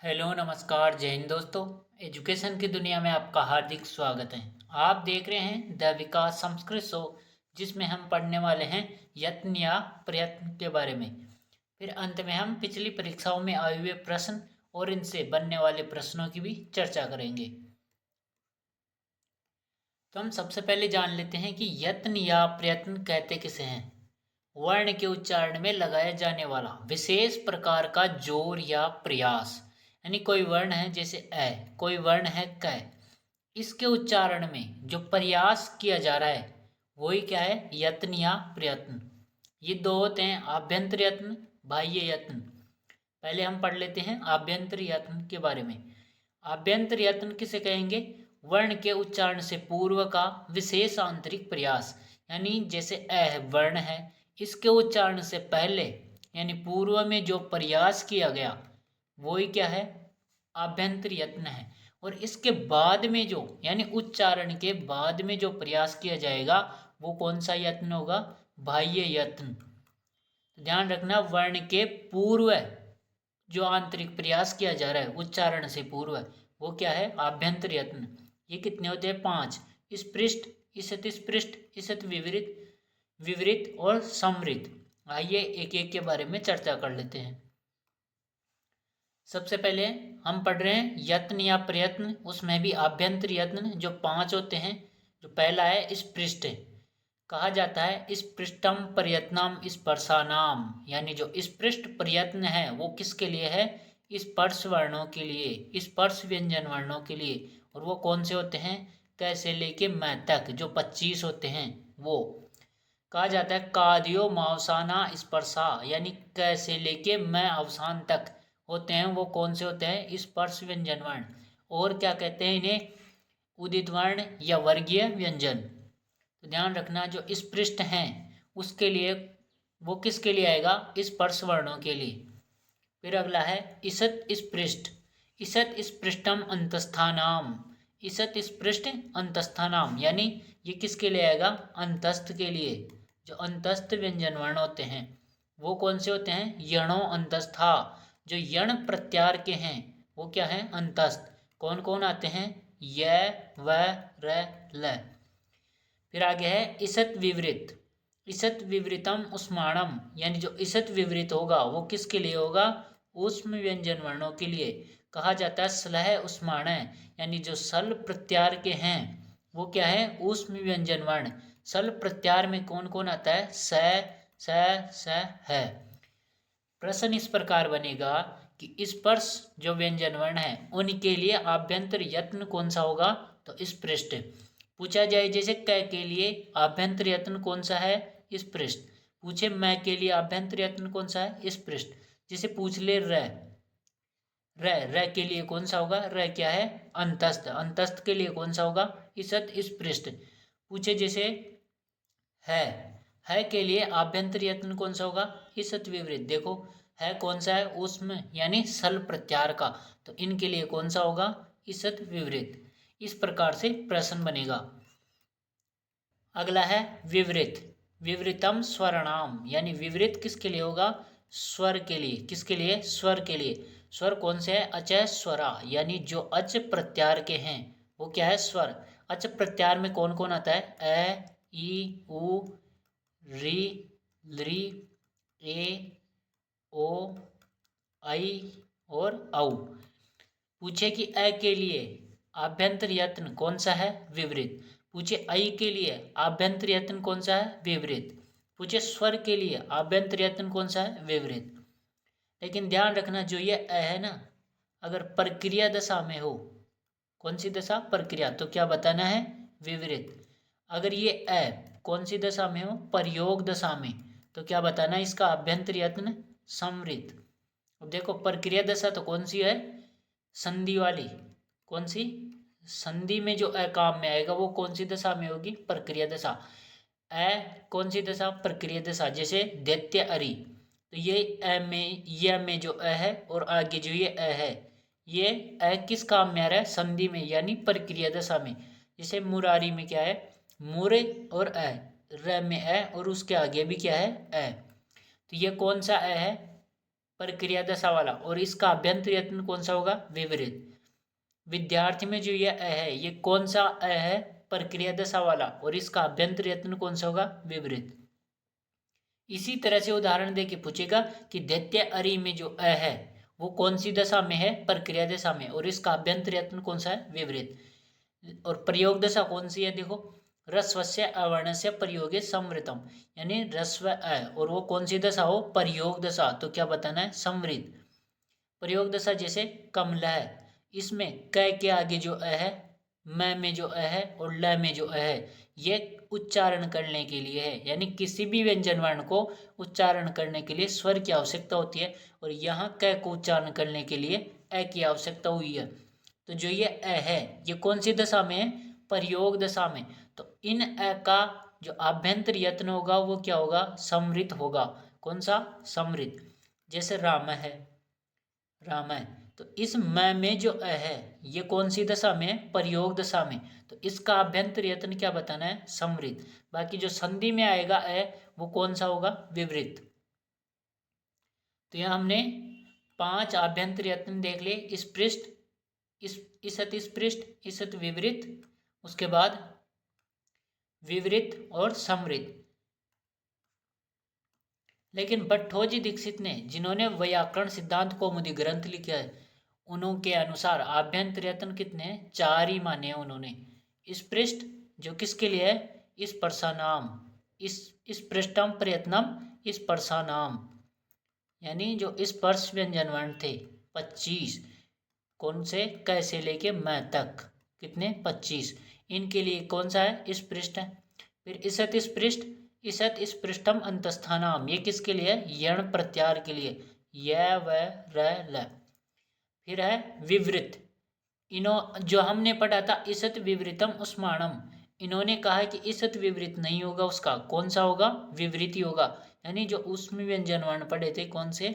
Hello नमस्कार जय हिंद दोस्तों। एजुकेशन की दुनिया में आपका हार्दिक स्वागत है। आप देख रहे हैं द विकास संस्कृत शो, जिसमें हम पढ़ने वाले हैं यत्न या प्रयत्न के बारे में। फिर अंत में हम पिछली परीक्षाओं में आए हुए प्रश्न और इनसे बनने वाले प्रश्नों की भी चर्चा करेंगे। तो हम सबसे पहले जान लेते हैं कि यत्न या प्रयत्न कहते किसे हैं। वर्ण के उच्चारण में लगाया जाने वाला विशेष प्रकार का जोर या प्रयास, यानी कोई वर्ण है जैसे अ, कोई वर्ण है क, इसके उच्चारण में जो प्रयास किया जा रहा है वही क्या है, यत्न या प्रयत्न। ये दो होते हैं, आभ्यंतर यत्न, बाह्य यत्न। पहले हम पढ़ लेते हैं आभ्यंतर यत्न के बारे में। आभ्यंतर यत्न किसे कहेंगे? वर्ण के उच्चारण से पूर्व का विशेष आंतरिक प्रयास, यानी जैसे अ वर्ण है, इसके उच्चारण से पहले यानी पूर्व में जो प्रयास किया गया वही क्या है, आभ्यंतर यत्न है। और इसके बाद में जो यानी उच्चारण के बाद में जो प्रयास किया जाएगा वो कौन सा यत्न होगा? बाह्य यत्न। ध्यान रखना, वर्ण के पूर्व जो आंतरिक प्रयास किया जा रहा है उच्चारण से पूर्व, वो क्या है? आभ्यंतर यत्न। ये कितने होते हैं? 5। स्पृष्ट, ईषत स्पृष्ट, ईषत विवरित, विवरित और समृद्ध। आइए एक एक के बारे में चर्चा कर लेते हैं। सबसे पहले हम पढ़ रहे हैं यत्न या प्रयत्न, उसमें भी आभ्यंतर यत्न जो 5 होते हैं। जो पहला है स्पृष्ट, कहा जाता है स्पृष्टम प्रयत्नम स्पर्शानाम, यानी जो स्पृष्ट प्रयत्न है वो किसके लिए है? स्पर्श वर्णों के लिए, स्पर्श व्यंजन वर्णों के लिए। और वो कौन से होते हैं? कैसे लेके मैं तक जो 25 होते हैं वो। कहा जाता है कादियो मावसाना स्पर्शा, यानी कैसे लेके मैं अवसान तक होते हैं वो कौन से होते हैं? स्पर्श व्यंजन वर्ण। और क्या कहते हैं इन्हें? उदित वर्ण या वर्गीय व्यंजन। तो ध्यान रखना, जो स्पृष्ट हैं उसके लिए वो किसके लिए आएगा? स्पर्श वर्णों के लिए। फिर अगला है ईषत स्पृष्ट, ईषत स्पृष्टम अंतस्थानाम, ईषत स्पृष्ट अंतस्थानाम, यानी ये किसके लिए आएगा? अंतस्थ के लिए। जो अंतस्थ व्यंजन वर्ण होते हैं वो कौन से होते हैं? यणो अंतस्था, जो यण प्रत्यार के हैं वो क्या है? अंतस्थ। कौन कौन आते हैं? य, व, र, ल। फिर आगे है ईषत विवृत, ईषत विवृतम उस्माणम, यानी जो ईषत विवृत होगा वो किसके लिए होगा? ऊष्म व्यंजन वर्णों के लिए। कहा जाता है स्लह उस्माण, यानी जो सल प्रत्यार के हैं वो क्या है? ऊष्म व्यंजन वर्ण। सल प्रत्यार में कौन कौन आता है? स, स है। प्रश्न इस प्रकार बनेगा कि स्पर्श जो व्यंजन वर्ण है उनके लिए आभ्यंतर यत्न कौन सा होगा? तो स्पृष्ट। पूछा जाए जैसे क के लिए आभ्यंतर यत्न कौन सा है? स्पृष्ट। पूछे मैं के लिए आभ्यंतर यत्न कौन सा है? स्पृष्ट। जैसे पूछ ले र, र के लिए कौन सा होगा? र क्या है? अंतस्थ। अंतस्थ के लिए कौन सा होगा? ईषत स्पृष्ट। पूछे जैसे है के लिए आभ्यंतर यत्न कौन सा होगा? ईषत विवृत। देखो है कौन सा है? उसमें यानी सल प्रत्यार का, तो इनके लिए कौन सा होगा? ईषत विवृत। इस प्रकार से प्रश्न बनेगा। अगला है विवृत, विवृतम स्वरणाम, यानी विवृत किसके लिए होगा? स्वर के लिए। किसके लिए? स्वर के लिए। स्वर कौन से है? अचय स्वरा, यानी जो अच प्रत्यार के हैं वो क्या है? स्वर। अच प्रत्यार में कौन कौन आता है? अ, ई, उ, री, लृ, ए, ओ, आई और औ। पूछे कि अ के लिए आभ्यंतर यत्न कौन सा है? विवृत। पूछे ऐ के लिए आभ्यंतर यत्न कौन सा है? विवृत। पूछे स्वर के लिए आभ्यंतर यत्न कौन सा है? विवृत। लेकिन ध्यान रखना, जो ये अ है ना, अगर प्रक्रिया दशा में हो, कौन सी दशा? प्रक्रिया, तो क्या बताना है? विवृत। अगर ये अ कौन सी दशा में हो? प्रयोग दशा में, तो क्या बताना है? इसका आभ्यंतर यत्न समृद्ध। अब देखो प्रक्रिया दशा तो कौन सी है? संधि वाली। कौन सी? संधि में जो अ काम में आएगा वो कौन सी दशा में होगी? प्रक्रिया दशा। अ कौन सी दशा? प्रक्रिया दशा। जैसे दैत्य अरि, तो ये अ में, ये में जो अ है और आगे जो ये अ है, ये अ किस काम में आ रहा है? संधि में, यानी प्रक्रिया दशा में। जैसे मुरारी में क्या है? मुरे और अ, र में अ और उसके आगे भी क्या है? अ। तो ये कौन सा अ है? प्रक्रिया दशा वाला, और इसका अभ्यंतर यत्न कौन सा होगा? विपरीत। विद्यार्थी में जो ये अ है, ये कौन सा अ है? प्रक्रिया दशा वाला, और इसका अभ्यंतर यत्न कौन सा होगा? विपरीत। इसी तरह से उदाहरण देके पूछेगा कि दैत्य अरि में जो अ है वो कौन सी दशा में है? प्रक्रिया दशा में, और इसका अभ्यंतर यत्न कौन सा है? विपरीत। और प्रयोग दशा कौन सी है? देखो, रस्वस्य अवर्णस्य प्रयोगे संवृतम, यानी रस्व अ, और वो कौन सी दशा हो? प्रयोग दशा, तो क्या बताना है? संवृत। प्रयोग दशा जैसे कमल है, इसमें क के आगे जो अ है, म में जो अ है और ल में जो अ है, ये उच्चारण करने के लिए है, यानी किसी भी व्यंजन वर्ण को उच्चारण करने के लिए स्वर की आवश्यकता होती है, और यहाँ क को उच्चारण करने के लिए अ की आवश्यकता हुई है। तो जो ये अ है, ये कौन सी दशा में है? प्रयोग दशा में। तो इन अ का जो आभ्यंतर यत्न होगा वो क्या होगा? समृत होगा। कौन सा? समृत। जैसे राम है, राम है, तो इस म में जो अ है ये कौन सी दशा में है? प्रयोग दशा में। तो इसका अभ्यंतर यत्न क्या बताना है? समृत। बाकी जो संधि में आएगा अ, वो कौन सा होगा? विवृत। तो यहाँ हमने 5 आभ्यंतर यत्न देख लिए। स्पृष्ट, ईसत स्पृष्ट, ईसत विवृत, उसके बाद विवृत और समृत। लेकिन भट्टोजी दीक्षित ने, जिन्होंने व्याकरण सिद्धांत कौमुदी ग्रंथ लिखा है, उनके अनुसार आभ्यंतर यत्न कितने? 4 ही माने हैं उन्होंने। स्पृष्ट जो किसके लिए है? इस परसानाम, इस पृष्ठम प्रयत्नम इस परसानाम, यानी जो स्पर्श व्यंजन वर्ण थे 25, कौन से? कैसे लेके मैं तक, कितने? 25। इनके लिए कौन सा है? स्पृष्ट है। फिर ईसत स्पृष्ट, ईसत स्पृष्टम अंतस्थानाम, ये किसके लिए है? यण प्रत्यार के लिए, य व र ल। फिर है विवृत, इनो जो हमने पढ़ा था ईसत विवृतम उस्मानम, इन्होंने कहा है कि ईसत विवृत नहीं होगा, उसका कौन सा होगा? विवृत ही होगा। यानी जो उसमें व्यंजन वर्ण पढ़े थे कौन से?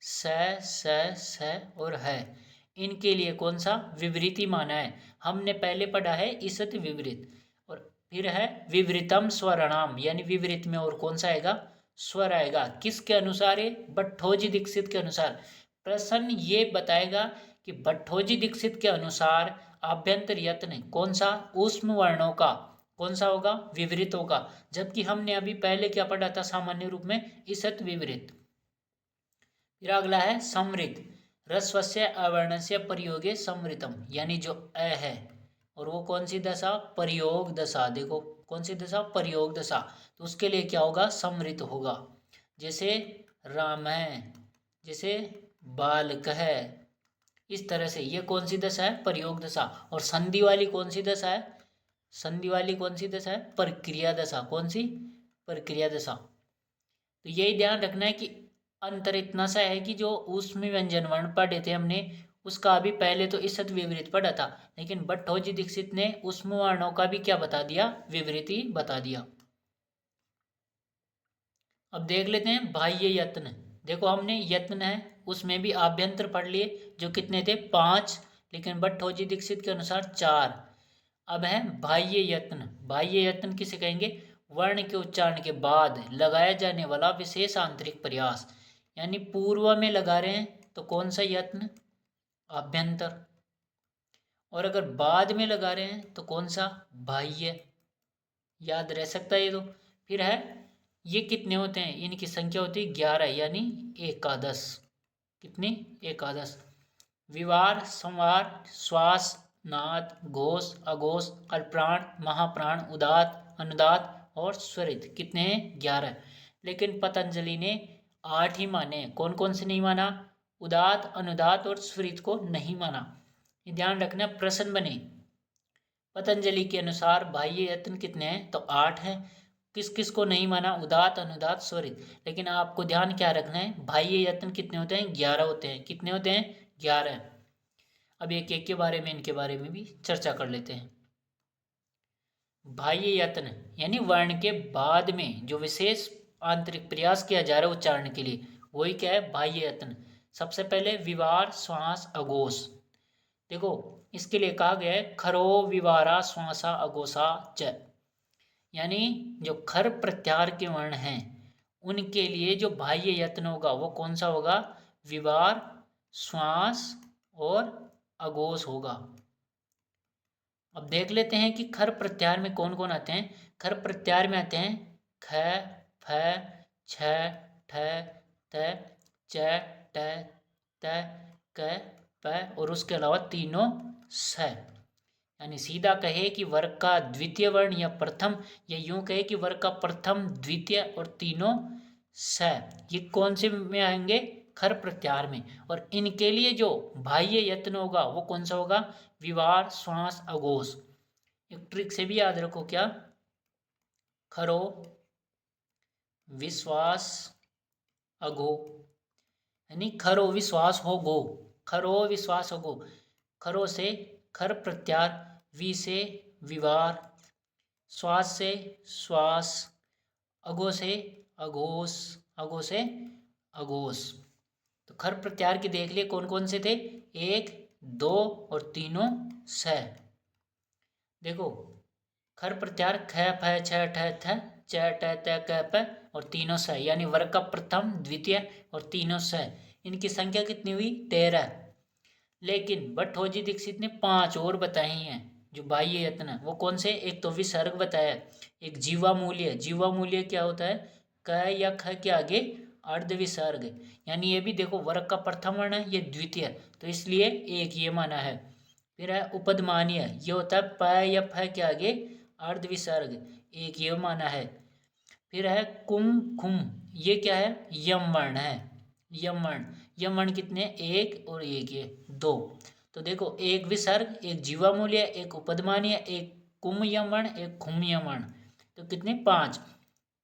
स और है, इनके लिए कौन सा? विवृति माना है। हमने पहले पढ़ा है ईसत विवृत। और फिर है विवृतम स्वरणाम, यानी विवृत में और कौन सा आएगा? स्वर आएगा। किसके अनुसार? है भट्टोजी दीक्षित के अनुसार। प्रश्न ये बताएगा कि भट्टोजी दीक्षित के अनुसार आभ्यंतर यत्न कौन सा? ऊष्म वर्णों का कौन सा होगा? विवृत होगा। जबकि हमने अभी पहले क्या पढ़ा था सामान्य रूप में? ईसत विवृत। फिर अगला है समृत, रस्वस्य अवर्णस्य प्रयोगे समृतम, यानी जो अ है, और वो कौन सी दशा? प्रयोग दशा। देखो कौन सी दशा? प्रयोग दशा। तो उसके लिए क्या होगा? समृत होगा। जैसे राम है, जैसे बालक है, इस तरह से ये कौन सी दशा है? प्रयोग दशा। और संधि वाली कौन सी दशा है? संधि वाली कौन सी दशा है? प्रक्रिया दशा। कौन सी? प्रक्रिया दशा। तो यही ध्यान रखना है कि अंतर इतना सा है कि जो उसमें व्यंजन वर्ण पढ़े थे हमने, उसका अभी पहले तो ईसत विवृत पढ़ा था, लेकिन भट्टोजी दीक्षित ने उसमें वर्णों का भी क्या बता दिया? विवृति बता दिया। अब देख लेते हैं बाह्य यत्न। देखो हमने यत्न है उसमें भी आभ्यंतर पढ़ लिए, जो कितने थे? 5, लेकिन भट्टोजी दीक्षित के अनुसार 4। अब है बाह्य यत्न। बाह्य यत्न किसे कहेंगे? वर्ण के उच्चारण के बाद लगाया जाने वाला विशेष आंतरिक प्रयास, यानी पूर्व में लगा रहे हैं तो कौन सा यत्न? आभ्यंतर। और अगर बाद में लगा रहे हैं तो कौन सा? बाह्य। याद रह सकता है ये तो। फिर है ये कितने होते हैं? इनकी संख्या होती है 11, यानी एकादश। कितनी? एकादश। विवार, संवार, श्वास, नाद, घोष, अघोष, अल्पप्राण, महाप्राण, उदात, अनुदात और स्वरित। कितने हैं? 11। लेकिन पतंजलि ने 8 ही माने। कौन कौन से नहीं माना? उदात, अनुदात और स्वरित को नहीं माना। ये ध्यान रखना, प्रश्न बने। पतंजलि के अनुसार बाह्य यत्न कितने हैं? तो 8 हैं। किस किस को नहीं माना? उदात, अनुदात, स्वरित। लेकिन आपको ध्यान क्या रखना है? बाह्य यत्न कितने होते हैं? 11 होते हैं। कितने होते हैं? 11। अब एक एक के बारे में, इनके बारे में भी चर्चा कर लेते हैं। बाह्य यत्न यानी वर्ण के बाद में जो विशेष आंतरिक प्रयास किया जा रहा है उच्चारण के लिए, वही क्या है? बाह्य यत्न। सबसे पहले विवार, श्वास, अघोष। देखो इसके लिए कहा गया है खरो विवारा श्वासा अघोषा च, यानी जो खर प्रत्याहार के वर्ण हैं उनके लिए जो बाह्य यत्न होगा वो कौन सा होगा? विवार, श्वास और अघोष होगा। अब देख लेते हैं कि खर प्रत्याहार में कौन कौन आते हैं। खर प्रत्याहार में आते हैं ख, फ, छ, ठ, त, च, ट, त, क, प और उसके अलावा तीनों स। यानी सीधा कहे कि वर्ग का द्वितीय वर्ण या प्रथम, या यूं कहे कि वर्ग का प्रथम, द्वितीय और तीनों स, ये कौन से में आएंगे, खर प्रत्याहार में। और इनके लिए जो बाह्य यत्न होगा वो कौन सा होगा, विवार, श्वास, अघोष। एक ट्रिक से भी याद रखो, क्या, खरो, विश्वास, अघो, यानी खरो विश्वास हो गो, खरो विश्वास हो गो। खरो से खर प्रत्याहार, वि से विवार, श्वास से श्वास, अघो से अघोष, अघो से अघोष। तो खर प्रत्याहार की देख लिए कौन कौन से थे, 1, 2 और तीनों स। देखो खर प्रत्याहार ख, फ, छ, ठ, थ, च, ट, त, क, प और तीनों स, यानी वर्ग का प्रथम, द्वितीय और तीनों स। इनकी संख्या कितनी हुई, 13। लेकिन भट्टोजी दीक्षित ने 5 और बताई हैं जो बाह्य यत्न है। वो कौन से, एक तो विसर्ग बताया, एक जीवा मूल्य। जीवा मूल्य क्या होता है, क या ख के आगे अर्ध विसर्ग, यानी ये भी देखो वर्ग का प्रथम वर्ण है, ये द्वितीय, तो इसलिए एक ये माना है। फिर है उपदमानीय, ये होता है प या फ के आगे अर्ध विसर्ग, एक ये माना है। फिर है कुम खुम, ये क्या है, यम वर्ण है, यम वर्ण। यम वर्ण कितने, 1 और 1 ये 2। तो देखो एक विसर्ग, एक जीवा मूल्य, एक उपदमानीय, एक कुम यम वर्ण, एक खुम यम वर्ण, तो कितने, 5।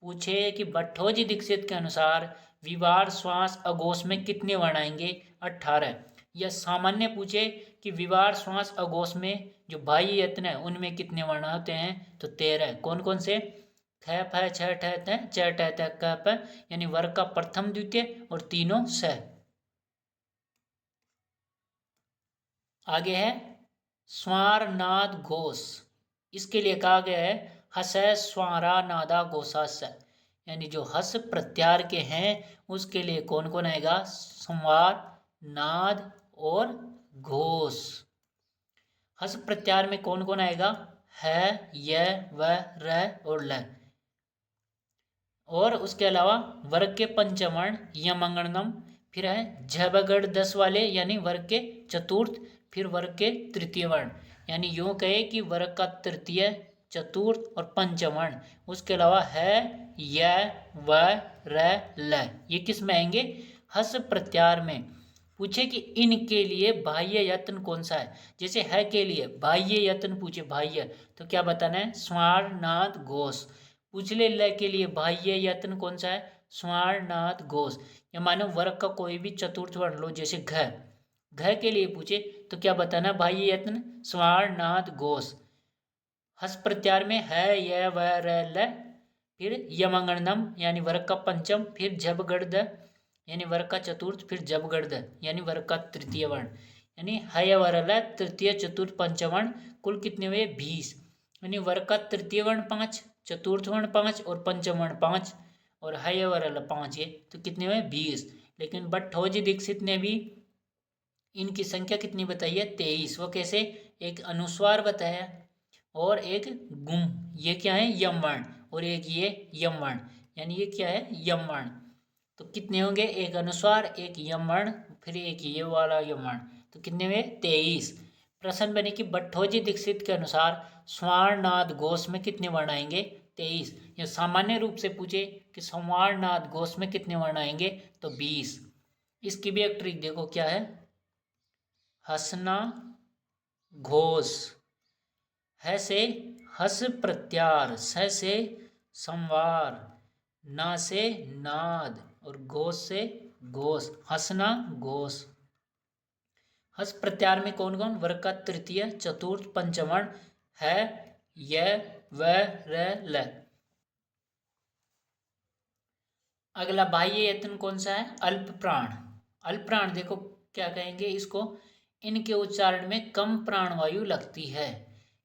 पूछे कि भट्टोजी दीक्षित के अनुसार विवार, श्वास, अघोष में कितने वर्ण आएंगे, 18। या सामान्य पूछे कि विवार, श्वास, अघोष में जो बाह्य यत्न है उनमें कितने वर्ण होते हैं, तो 13। कौन कौन से, ख, फ, छ, ठ, त, च, ट, त, क, प, यानी वर्ग का प्रथम, द्वितीय और तीनों स। आगे है स्वार, नाद, घोष। इसके लिए कहा गया है हस, स्वारा, नादा, घोषा स, यानी जो हस प्रत्याहार के हैं उसके लिए कौन कौन आएगा, संवार, नाद और घोष। हस प्रत्याहार में कौन कौन आएगा, है, य, व, र और ल। और उसके अलावा वर्ग के पंचवर्ण यमंगणनम, फिर है झबगढ़ 10 वाले यानी वर्ग के चतुर्थ, फिर वर्ग के तृतीय वर्ण, यानी यूं कहे कि वर्ग का तृतीय, चतुर्थ और पंचवर्ण। उसके अलावा है, य, व, र, ल, ये किस में आएंगे, हस प्रत्याहार में। पूछे कि इनके लिए बाह्य यत्न कौन सा है, जैसे है के लिए बाह्य यत्न पूछे, बाह्य तो क्या बताना है, स्वार, नाद, घोष। पूछ ले ल के लिए बाह्य यत्न कौन सा है, स्वार, नाद, घोष। या मानो वर्ग का कोई भी चतुर्थ वर्ण लो, जैसे घ, घ के लिए पूछे तो क्या बताना, बाह्य यत्न स्वार, नाद, घोष। हस प्रत्याहार में है, य, व, र, ल, फिर यमंगणनम यानी वर्ग का पंचम, फिर जबगढ़ यानी वर्ग का चतुर्थ, फिर जबगढ़ यानी वर्ग का तृतीय वर्ण, यानी हय, व, र, ल, तृतीय, चतुर्थ, पंचवर्ण, कुल कितने हुए, 20। यानी वर्ग का तृतीय वर्ण 5, चतुर्थ वर्ण 5 और पंचम वर्ण 5 और हय व र 5, ये तो कितने हुए, 20। लेकिन भट्टोजी दीक्षित ने भी इनकी संख्या कितनी बताई है, 23। वो कैसे, एक अनुस्वार बताया और एक गुम, ये क्या है, यम वर्ण, और एक ये यम वर्ण, यानी ये क्या है, यम वर्ण। तो कितने होंगे, एक अनुस्वार, एक यम वर्ण, फिर एक ये वाला यम वर्ण, तो कितने हुए, 23। प्रश्न बने कि भट्टोजी दीक्षित के अनुसार स्वार, नाद, घोष में कितने वर्ण आएंगे, 23। या सामान्य रूप से पूछे कि संवार, नाद, घोष में कितने वर्ण आएंगे, तो 20। इसकी भी एक ट्रिक देखो क्या है, हसना, घोष, है से हस प्रत्याहार, स से संवार, ना से नाद और घोष से घोष, हसना, घोष। हस प्रत्याहार में कौन कौन, वर्ग का तृतीय, चतुर्थ, पंचवर्ण है, य, व, र, ल। अगला बाह्य यत्न कौन सा है, अल्प प्राण। अल्प प्राण देखो क्या कहेंगे इसको, इनके उच्चारण में कम प्राणवायु लगती है।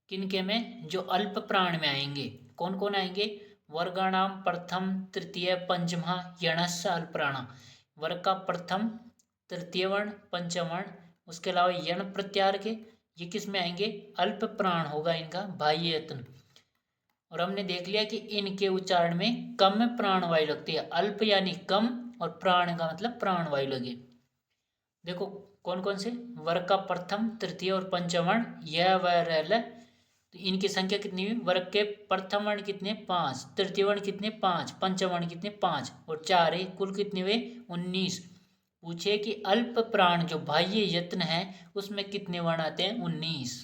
किनके में, जो अल्प प्राण में आएंगे, कौन कौन आएंगे, वर्गाणाम प्रथम, तृतीय, पंचमा, यणस्य अल्प प्राण, वर्ग का प्रथम, तृतीय वर्ण, पंचम वर्ण, उसके अलावा यण प्रत्यार के, ये किस में आएंगे? अल्प प्राण होगा इनका बाह्य यत्न। और हमने देख लिया कि इनके उच्चारण में कम प्राणवायु लगती है, अल्प यानी कम और प्राण का मतलब प्राणवायु लगे। देखो कौन कौन से वर्ग का प्रथम, तृतीय और पंचम वर्ण य व र ल, तो इनकी संख्या कितनी हुई? वर्ग के प्रथम वर्ण कितने? 5, तृतीय वर्ण कितने? 5, पंचम वर्ण कितने? 5 और 4 है, कुल कितने हुए? 19। पूछे कि अल्प प्राण जो बाह्य यत्न है उसमें कितने वर्ण आते हैं? 19।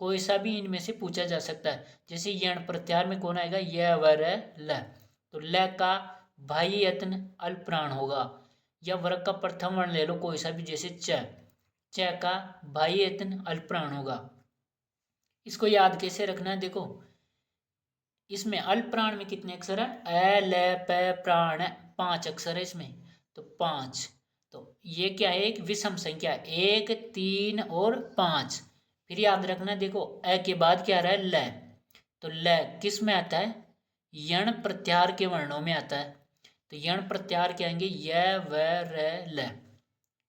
कोई सा भी इनमें से पूछा जा सकता है। जैसे यण प्रत्याहार में कौन आएगा? य व र ल, तो ल का बाह्य यत्न अल्प प्राण होगा। या वर्ग का प्रथम वर्ण ले लो कोई सा भी, जैसे च, च का बाह्य यत्न अल्प प्राण होगा। इसको याद कैसे रखना है? देखो इसमें अल्प प्राण में कितने अक्षर है? अ ल प प्राण, 5 अक्षर है इसमें, तो 5। तो ये क्या है? एक विषम संख्या, 1, 3 और 5। फिर याद रखना, देखो अ के बाद क्या आ रहा है? ल, तो ल किस में आता है? यण प्रत्याहार के वर्णों में आता है। तो यण प्रत्याहार क्या आएंगे? य व र ल।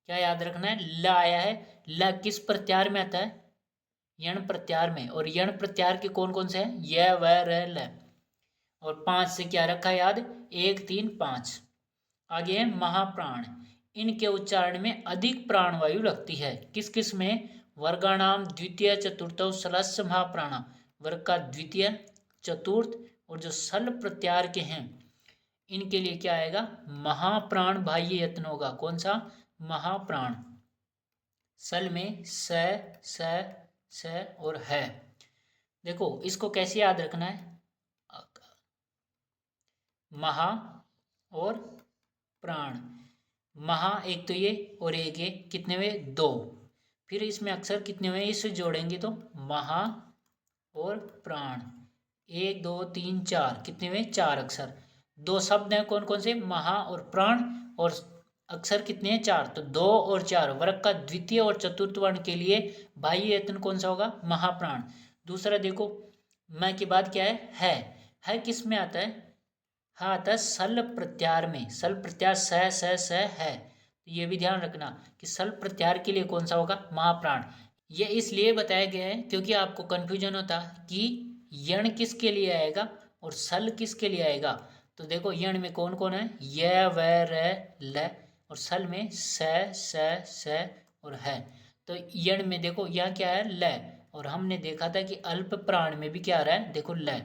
क्या याद रखना है? ल आया है, ल किस प्रत्याहार में आता है? यण प्रत्याहार में। और यण प्रत्याहार के कौन कौन से हैं? य व र ल। और 5 से क्या रखा याद? 1, 3, 5। आगे है महाप्राण। इनके उच्चारण में अधिक प्राणवायु लगती है। किस किस में? वर्गाणाम द्वितीय चतुर्थ सलस्य महाप्राण, वर्ग का द्वितीय, चतुर्थ और जो सल प्रत्याहार के हैं इनके लिए क्या आएगा? महाप्राण बाह्य यत्न होगा। कौन सा? महाप्राण। सल में स, स और है। देखो इसको कैसे याद रखना है? महा और प्राण, महा एक तो ये और एक ये, कितने हुए? 2। फिर इसमें अक्षर कितने हुए? इसे जोड़ेंगे तो महा और प्राण, 1, 2, 3, 4, कितने हुए? 4 अक्षर। 2 शब्द हैं, कौन कौन से? महा और प्राण, और अक्षर कितने हैं? 4। तो 2 और 4 वर्ग का द्वितीय और चतुर्थ वर्ण के लिए बाह्य यत्न कौन सा होगा? महाप्राण। दूसरा देखो मैं के बाद क्या है किस में आता है? हाँ आता है सल प्रत्याहार में। सल प्रत्याहार स है, तो ये भी ध्यान रखना कि सल प्रत्याहार के लिए कौन सा होगा? महाप्राण। ये इसलिए बताया गया है क्योंकि आपको कंफ्यूजन होता कि यण किसके लिए आएगा और सल किसके लिए आएगा। तो देखो यण में कौन कौन है? य व र ल, और सल में स और है। तो यण में देखो यहाँ क्या है? ल, और हमने देखा था कि अल्प प्राण में भी क्या आ रहा है? देखो ल।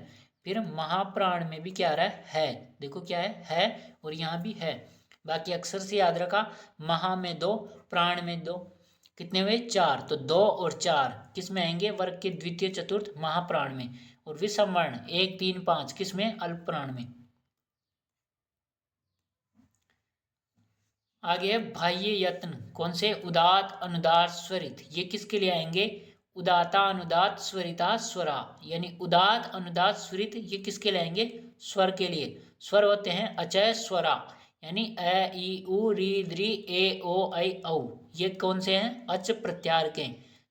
फिर महाप्राण में भी क्या आ रहा है? देखो क्या है और यहाँ भी है। बाकी अक्षर से याद रखा, महा में 2, प्राण में 2, कितने हुए? 4। तो 2 और 4 किस में आएंगे? वर्ग के द्वितीय चतुर्थ महाप्राण में। और विषम वर्ण 1, 3, 5 किस में? अल्प प्राण में। आगे बाह्य यत्न कौन से? उदात, अनुदात, स्वरित, ये किसके लिए आएंगे? उदाता, अनुदात, स्वरिता, स्वरा, यानी उदात, अनुदात, स्वरित ये किसके लिए आएंगे? स्वर के लिए। स्वर होते हैं अचय स्वरा, यानी अ ई उ री द्री ए ओ ऐ औ, ये कौन से हैं? अच प्रत्याहार के।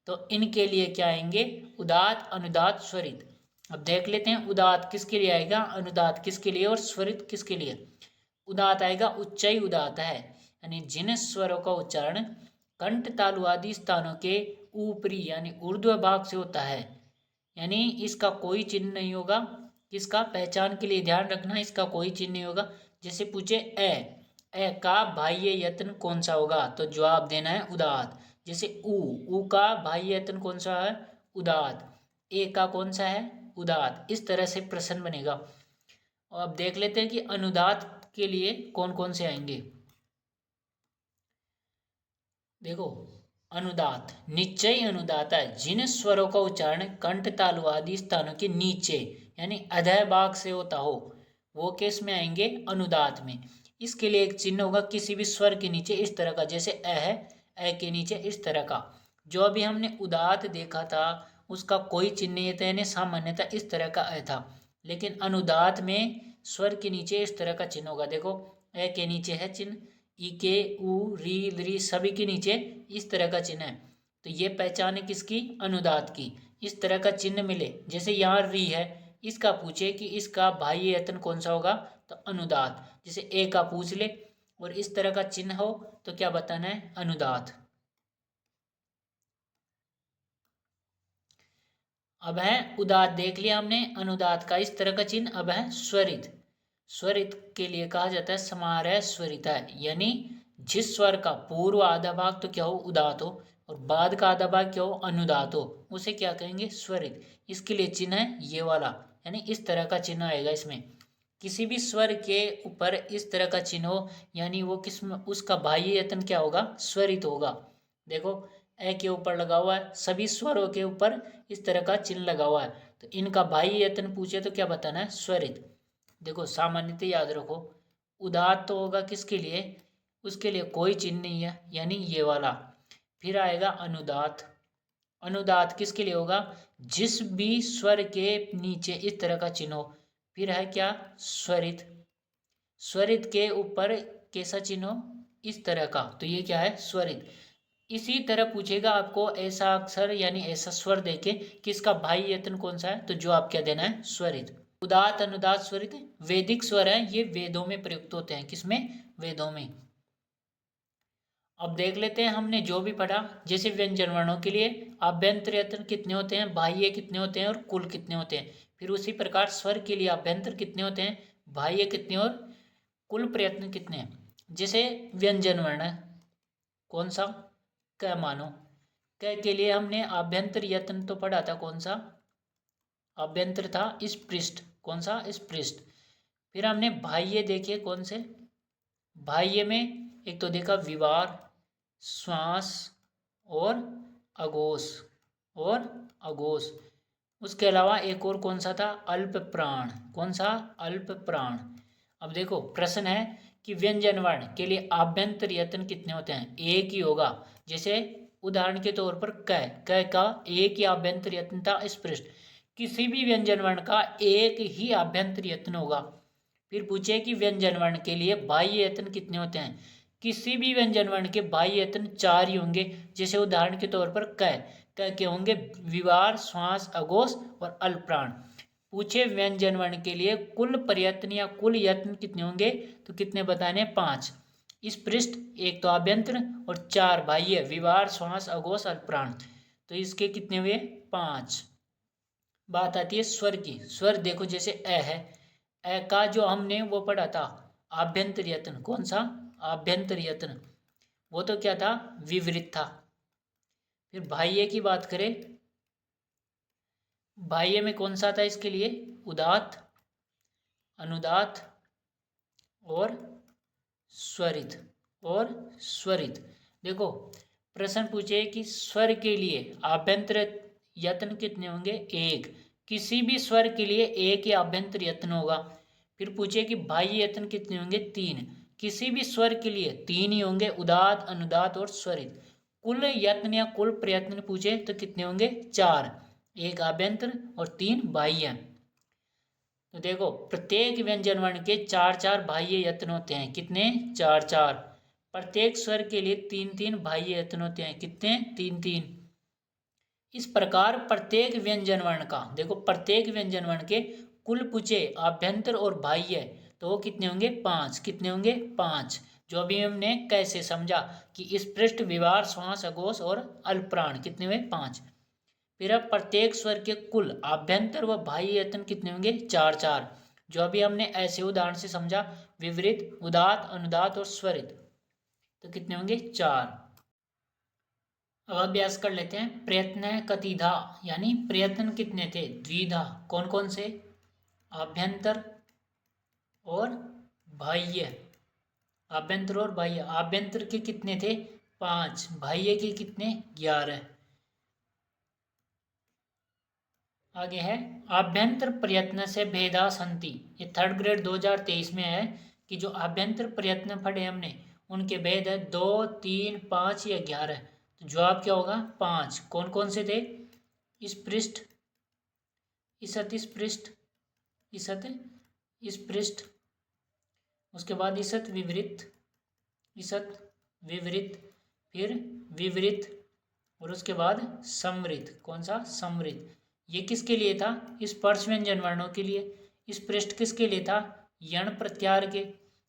तो इनके लिए क्या आएंगे? उदात, अनुदात, स्वरित। अब देख लेते हैं उदात किसके लिए आएगा, अनुदात किसके लिए और स्वरित किसके लिए। उदात आएगा उच्चई उदात है, यानी जिन स्वरों का उच्चारण कंठ तालु आदि स्थानों के ऊपरी यानी ऊर्ध्व भाग से होता है, यानी इसका कोई चिन्ह नहीं होगा। किसका? पहचान के लिए ध्यान रखना, इसका कोई चिन्ह नहीं होगा। जैसे पूछे ए का बाह्य यत्न कौन सा होगा, तो जवाब देना है उदात। जैसे ऊ का बाह्य यत्न कौन सा है? उदात। ए का कौन सा है? उदात। इस तरह से प्रश्न बनेगा। और अब देख लेते हैं कि अनुदात के लिए कौन कौन से आएंगे। देखो अनुदात निश्चय अनुदात है जिन स्वरों का उच्चारण कंठ तालु आदि स्थानों के नीचे यानी अधः भाग से होता हो, वो किस में आएंगे? अनुदात में। इसके लिए एक चिन्ह होगा किसी भी स्वर के नीचे इस तरह का, जैसे अ है, अ के नीचे इस तरह का। जो अभी हमने उदात देखा था उसका कोई चिन्ह नहीं था, यानी सामान्यतः इस तरह का अ था। लेकिन अनुदात में स्वर के नीचे इस तरह का चिन्ह होगा। देखो अ के नीचे है चिन्ह, ई के उ री द्री सभी के नीचे इस तरह का चिन्ह है। तो ये पहचान है किसकी? अनुदात की। इस तरह का चिन्ह मिले, जैसे यहाँ री है, इसका पूछे कि इसका बाह्य यत्न कौन सा होगा, तो अनुदात। जैसे ए का पूछ ले, और इस तरह का चिन्ह हो तो क्या बताना है, अनुदात। अब है उदात, देख लिया हमने अनुदात का इस तरह का चिन्ह। अब है स्वरित। स्वरित के लिए कहा जाता है समारह स्वरिता, यानी जिस स्वर का पूर्व आधा भाग तो क्या हो, उदात हो, और बाद का आधा भाग क्या हो, अनुदात हो, उसे क्या कहेंगे, स्वरित। इसके लिए चिन्ह है ये वाला, यानी इस तरह का चिन्ह आएगा इसमें। किसी भी स्वर के ऊपर इस तरह का चिन्ह हो, यानी वो किस उसका बाह्य यत्न क्या होगा, स्वरित होगा। देखो ए के ऊपर लगा हुआ है, सभी स्वरों के ऊपर इस तरह का चिन्ह लगा हुआ है, तो इनका बाह्य यत्न पूछे तो क्या बताना है, स्वरित। देखो सामान्यतः याद रखो, उदात तो होगा किसके लिए, उसके लिए कोई चिन्ह नहीं है, यानी ये वाला। फिर आएगा अनुदात। अनुदात किसके लिए होगा, जिस भी स्वर के नीचे इस तरह का चिन्ह हो। फिर है क्या, स्वरित। स्वरित के ऊपर कैसा चिन्ह हो, इस तरह का, तो ये क्या है, स्वरित। इसी तरह पूछेगा आपको ऐसा अक्षर यानी ऐसा स्वर देके किसका बाह्य यत्न कौन सा है, तो जो आप क्या देना है, स्वरित। उदात अनुदात स्वरित वैदिक स्वर है, ये वेदों में प्रयुक्त होते हैं, किसमें, वेदों में। अब देख लेते हैं हमने जो भी पढ़ा, जैसे व्यंजन वर्णों के लिए आभ्यंतर यत्न कितने होते हैं, बाह्य कितने होते हैं और कुल कितने होते हैं। फिर उसी प्रकार स्वर के लिए आभ्यंतर कितने होते हैं, बाह्य कितने और कुल प्रयत्न कितने हैं। जैसे व्यंजन वर्ण कौन सा, क मानो, क के लिए हमने आभ्यंतर यत्न तो पढ़ा था, कौन सा आभ्यंतर था, स्पृष्ट, कौन सा, स्पृष्ट। फिर हमने बाह्य देखे कौन से, बाह्य में एक तो देखा विवार, श्वास और अघोष, और अघोष। उसके अलावा एक और कौन सा था, अल्प प्राण, कौन सा, अल्प प्राण। अब देखो प्रश्न है कि व्यंजन वर्ण के लिए आभ्यंतर यत्न कितने होते हैं, एक ही होगा। जैसे उदाहरण के तौर पर क का एक ही आभ्यंतर यत्न था, स्पृष्ट। किसी भी व्यंजन वर्ण का एक ही आभ्यंतर यत्न होगा। फिर पूछे कि व्यंजन वर्ण के लिए बाह्य यत्न कितने होते हैं, किसी भी व्यंजन वर्ण के बाह्य यत्न 4 ही होंगे। जैसे उदाहरण के तौर पर क के होंगे विवार, श्वास, अघोष और अल्पप्राण। पूछे व्यंजन वर्ण के लिए कुल प्रयत्न या कुल यत्न कितने होंगे, तो कितने बताने, 5। इस पृष्ठ एक तो आभ्यंतर और 4 बाह्य, विवार, श्वास, अघोष, अल्पप्राण, तो इसके कितने हुए, 5। बात आती है स्वर की। स्वर देखो जैसे है, ए का जो हमने वो पढ़ा था आभ्यंतर यत्न, कौन सा, आभ्यंतर यत्न, वो तो क्या था, विवृत था। फिर बाह्य की बात करें, बाह्य में कौन सा था इसके लिए, उदात, अनुदात और स्वरित, और स्वरित। देखो प्रश्न पूछे कि स्वर के लिए आभ्यंतर यत्न कितने होंगे, एक। किसी भी स्वर के लिए एक ही आभ्यंतर यत्न होगा। फिर पूछे कि बाह्य यत्न कितने होंगे, 3। किसी भी स्वर के लिए 3 ही होंगे, उदात, अनुदात और स्वरित। कुल यत्न या कुल प्रयत्न पूछे तो कितने होंगे, 4, एक आभ्यंतर और 3 बाह्य। तो देखो प्रत्येक व्यंजन वर्ण के 4-4 बाह्य यत्न होते हैं, कितने, 4-4। प्रत्येक स्वर के लिए 3-3 बाह्य यत्न होते हैं, कितने, 3-3। इस प्रकार प्रत्येक व्यंजन वर्ण का, देखो प्रत्येक व्यंजन वर्ण के कुल पूछे आभ्यंतर और बाह्य, तो वो कितने होंगे, 5। कितने होंगे, 5। जो अभी हमने कैसे समझा कि इस पृष्ठ, विवार, श्वास, अघोष और अल्पप्राण कितने हुए, 5। फिर अब प्रत्येक स्वर के कुल आभ्यंतर व बाह्य यत्न कितने होंगे, 4-4। जो अभी हमने ऐसे उदाहरण से समझा, विवृत, उदात, अनुदात और स्वरित, तो कितने होंगे, 4। अब अभ्यास कर लेते हैं। प्रयत्न कतिधा, यानी प्रयत्न कितने थे, द्विधा, कौन कौन से, आभ्यंतर और बाह्य। आभ्यंतर और बाह्य, आभ्यंतर के कितने थे, 5, बाह्य के कितने, 11। आगे है आभ्यंतर प्रयत्न से भेदा संति, ये 3rd ग्रेड 2023 में है कि जो आभ्यंतर प्रयत्न पढ़े हमने उनके भेद है 2, 3, 5 या 11। तो जवाब क्या होगा, 5। कौन कौन से थे, इस पृष्ठ, इसत, इस पृष्ठ, इसत, इस पृष्ठ, उसके बाद इसत विवृत, इसत विवृत, फिर विवृत और उसके बाद समृत, कौन सा, समृत। ये किसके लिए था, स्पर्श व्यंजन वर्णों के लिए। इस पृष्ठ किसके लिए था, यण प्रत्याहार के।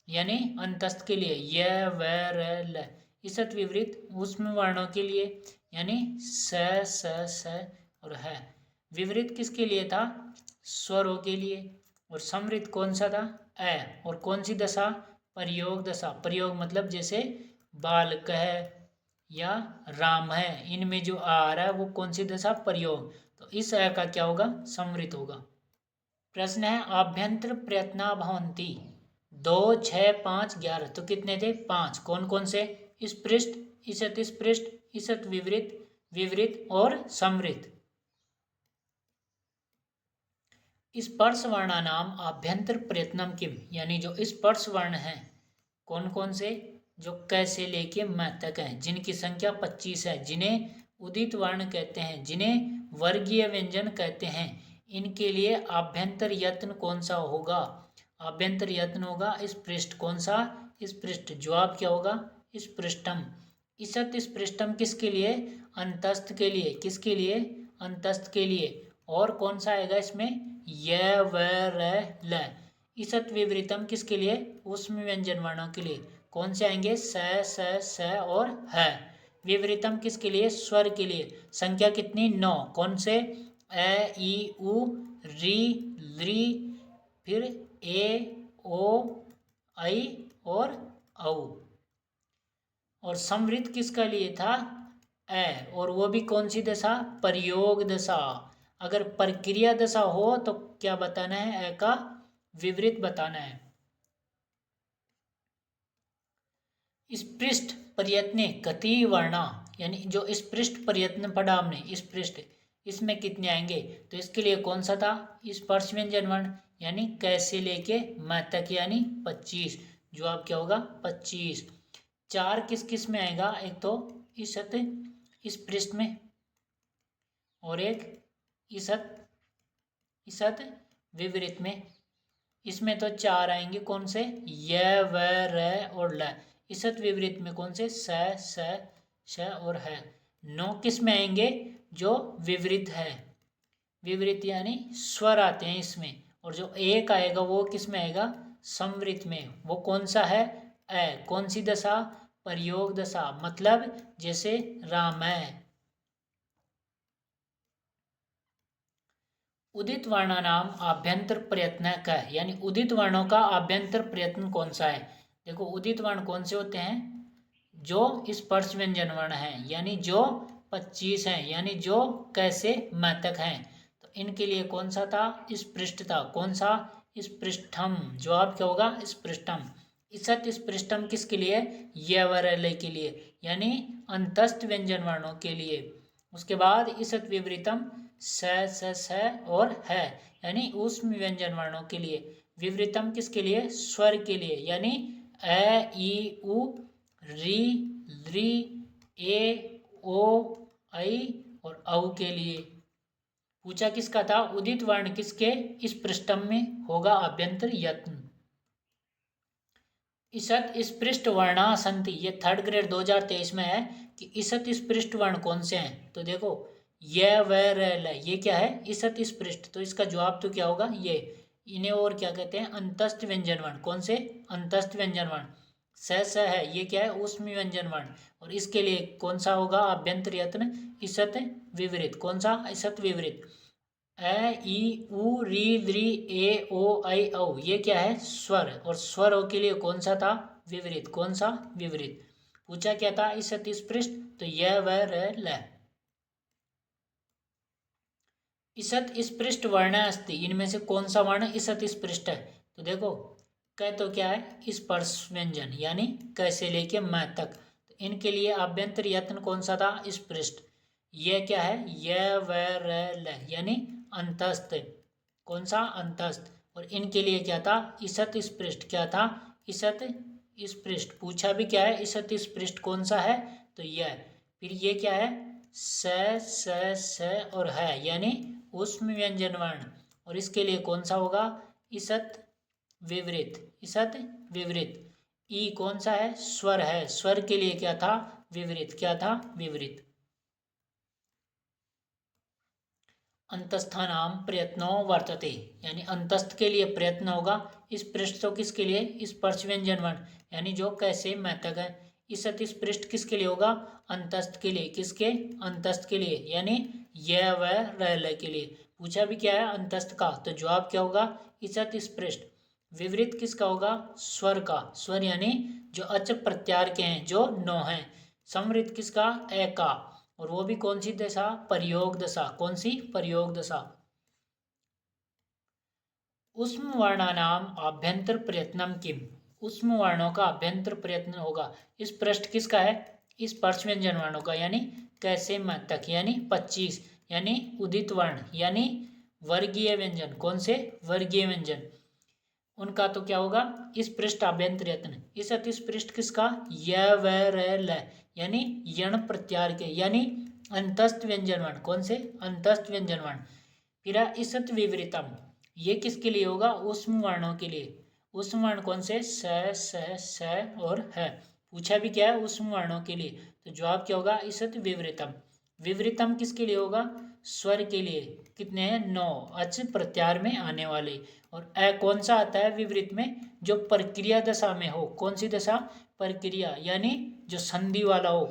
यानी अंतस्थ के लिए, य व र ल। ईसत विवरित ऊष्म वर्णों के लिए, यानी स स और है। विवरित किसके लिए था? स्वरों के लिए। और समृद्ध कौन सा था? अ। और कौन सी दशा? प्रयोग दशा। प्रयोग मतलब जैसे बालक है या राम है, इनमें जो आ रहा है वो कौन सी दशा? प्रयोग। तो इस अ का क्या होगा? समृद्ध होगा। प्रश्न है आभ्यंतर प्रयत्ना भवन्ति। 2, 6, 5, 11। तो कितने थे? 5। कौन कौन से? स्पृष्ट, ईषत स्पृष्ट, ईषत विवरित, विवरित और समृद्ध। स्पर्श वर्णानाम आभ्यंतर प्रयत्नम किम, यानी जो स्पर्श वर्ण हैं कौन कौन से? जो क से लेके म तक हैं, जिनकी संख्या 25 है, जिन्हें उदित वर्ण कहते हैं, जिन्हें वर्गीय व्यंजन कहते हैं, इनके लिए आभ्यंतर यत्न कौन सा होगा? आभ्यंतर यत्न होगा स्पृष्ट। कौन सा? स्पृष्ट। जवाब क्या होगा? स्पृष्टम। ईषत स्पृष्टम किसके लिए? अंतस्थ के लिए। किसके लिए? अंतस्थ के लिए। और कौन सा आएगा इसमें? य व र ल। ईषत विवृतम किसके लिए? ऊष्म व्यंजन वर्णों के लिए। कौन से आएंगे? स और है। विवृतम किसके लिए? स्वर के लिए। संख्या कितनी? 9। कौन से? ए ई उ री ली, फिर ए ओ आई और औ। और समृद्ध किसका लिए था? ए। और वो भी कौन सी दशा? प्रयोग दशा। अगर प्रक्रिया दशा हो तो क्या बताना है? ए का विवृत बताना है। स्पृष्ट प्रयत्ने कति वर्णा, यानी जो स्पृष्ट प्रयत्न पढ़ा हमने, स्पृष्ट, इसमें कितने आएंगे? तो इसके लिए कौन सा था? स्पर्श व्यंजन वर्ण, यानी कैसे लेके म तक, यानी 25। जवाब क्या होगा? 25। 4 किस किस में आएगा? एक तो ईषत स्पृष्ट में, और एक ईषत ईषत विवृत में। इसमें तो 4 आएंगे। कौन से? य व र और ल। ईषत विवृत में कौन से? स और है। 9 किस में आएंगे? जो विवृत है। विवृत यानी स्वर आते हैं इसमें। और जो एक आएगा वो किस में आएगा? समृत में। वो कौन सा है? अ। कौन सी दशा? प्रयोग दशा। मतलब जैसे राम है। उदित वर्णानाम आभ्यंतर प्रयत्न का, यानी उदित वर्णों का आभ्यंतर प्रयत्न कौन सा है? देखो उदित वर्ण कौन से होते हैं? जो स्पर्श व्यंजन वर्ण हैं, यानी जो 25 हैं, यानी जो कैसे म तक हैं। तो इनके लिए कौन सा था? स्पृष्ट था। कौन सा? स्पृष्टम। जवाब क्या होगा? स्पृष्टम। ईषत स्पृष्टम किसके लिए? यवरले के लिए, यानी अंतस्थ व्यंजन वर्णों के लिए। उसके बाद ईषत विवृतम स और है, यानी ऊष्म व्यंजन वर्णों के लिए। विवृतम किसके लिए? स्वर के लिए, यानी अ ई उ री ली ए ओ आई और औ के लिए। पूछा किसका था? उदित वर्ण किसके? इस पृष्ठम में होगा आभ्यंतर यत्न। ईषत स्पृष्ट वर्णा संति, ये 3rd ग्रेड 2023 में है कि ईषत स्पृष्ट वर्ण कौन से हैं। तो देखो य व र ल, ये क्या है? ईषत स्पृष्ट। तो इसका जवाब तो क्या होगा? ये। इन्हें और क्या कहते हैं? अंतस्थ व्यंजन वर्ण। कौन से? अंतस्थ व्यंजन वर्ण। स है, ये क्या है? ऊष्म व्यंजन वर्ण। और इसके लिए कौन सा होगा आभ्यंतर यत्न? ईषत विवृत। कौन सा? ईषत विवृत। ए ई उ री ली ए ओ आई औ, ये क्या है? स्वर। और स्वरों के लिए कौन सा था? विवृत। कौन सा? विवृत। पूछा क्या था? ईषत स्पृष्ट। तो य व र ल। ईषत स्पृष्ट वर्ण अस्ति, इनमें से कौन सा वर्ण ईषत स्पृष्ट है? तो देखो क तो क्या है? स्पर्श व्यंजन, यानी कैसे लेके म तक। तो इनके लिए आभ्यंतर यत्न कौन सा था? स्पृष्ट। ये क्या है? य व र ल, यानी अंतस्थ। कौन सा? अंतस्थ। और इनके लिए क्या था? ईषत स्पृष्ट। क्या था? ईषत स्पृष्ट। पूछा भी क्या है? ईषत स्पृष्ट कौन सा है? तो यह। फिर ये क्या है? स और है, यानी ऊष्म व्यंजन वर्ण। और इसके लिए कौन सा होगा? ईषत विवृत। ईषत विवृत। ई कौन सा है? स्वर है। स्वर के लिए क्या था? विवृत। क्या था? विवृत। अंतस्थानाम प्रयत्नो वर्तते, यानी अंतस्थ के लिए प्रयत्न होगा। इस पृष्ठ तो किसके लिए, इस स्पर्श व्यंजन वर्ण यानी जो कैसे मैथक है। इसत इस पृष्ठ किसके लिए होगा, अंतस्थ के लिए। किसके, अंतस्थ के लिए, यानी यह व रह के लिए। पूछा भी क्या है, अंतस्थ का, तो जवाब क्या होगा, इसत इस पृष्ठ। विवरित किसका होगा, स्वर का। स्वर यानी जो अच प्रत्यार के हैं, जो 9 हैं। समृद्ध किसका, ए का, और वो भी कौन सी दशा, प्रयोग दशा। कौन सी, प्रयोग दशा। उष्म वर्णानाम आभ्यंतर प्रयत्नम किम, उष्म वर्णों का अभ्यंतर प्रयत्न होगा। इस पृष्ठ किसका है, इस स्पर्श व्यंजन वर्णों का, यानी कैसे मत तक, यानी 25, यानी उदित वर्ण, यानी वर्गीय व्यंजन। कौन से, वर्गीय व्यंजन, उनका तो क्या होगा, इस पृष्ठ अभ्यंतर यत्न। इस अति पृष्ठ किसका, य व र ल, यानी यण प्रत्यार के, यानी अंतस्थ व्यंजन वर्ण। कौन से, अंतस्थ व्यंजन वर्ण। फिर इसत विवृतम, ये किसके लिए होगा, उष्म वर्णों के लिए। उष्म वर्ण कौन से, स और है। पूछा भी क्या है, उष्म वर्णों के लिए, तो जवाब क्या होगा, इसत विवृतम। विवृतम किसके लिए होगा, स्वर के लिए। कितने हैं, 9 अच प्रत्यार में आने वाले। और अ कौन सा आता है विवृत में, जो प्रक्रिया दशा में हो। कौन सी दशा, प्रक्रिया, यानी जो संधि वाला हो।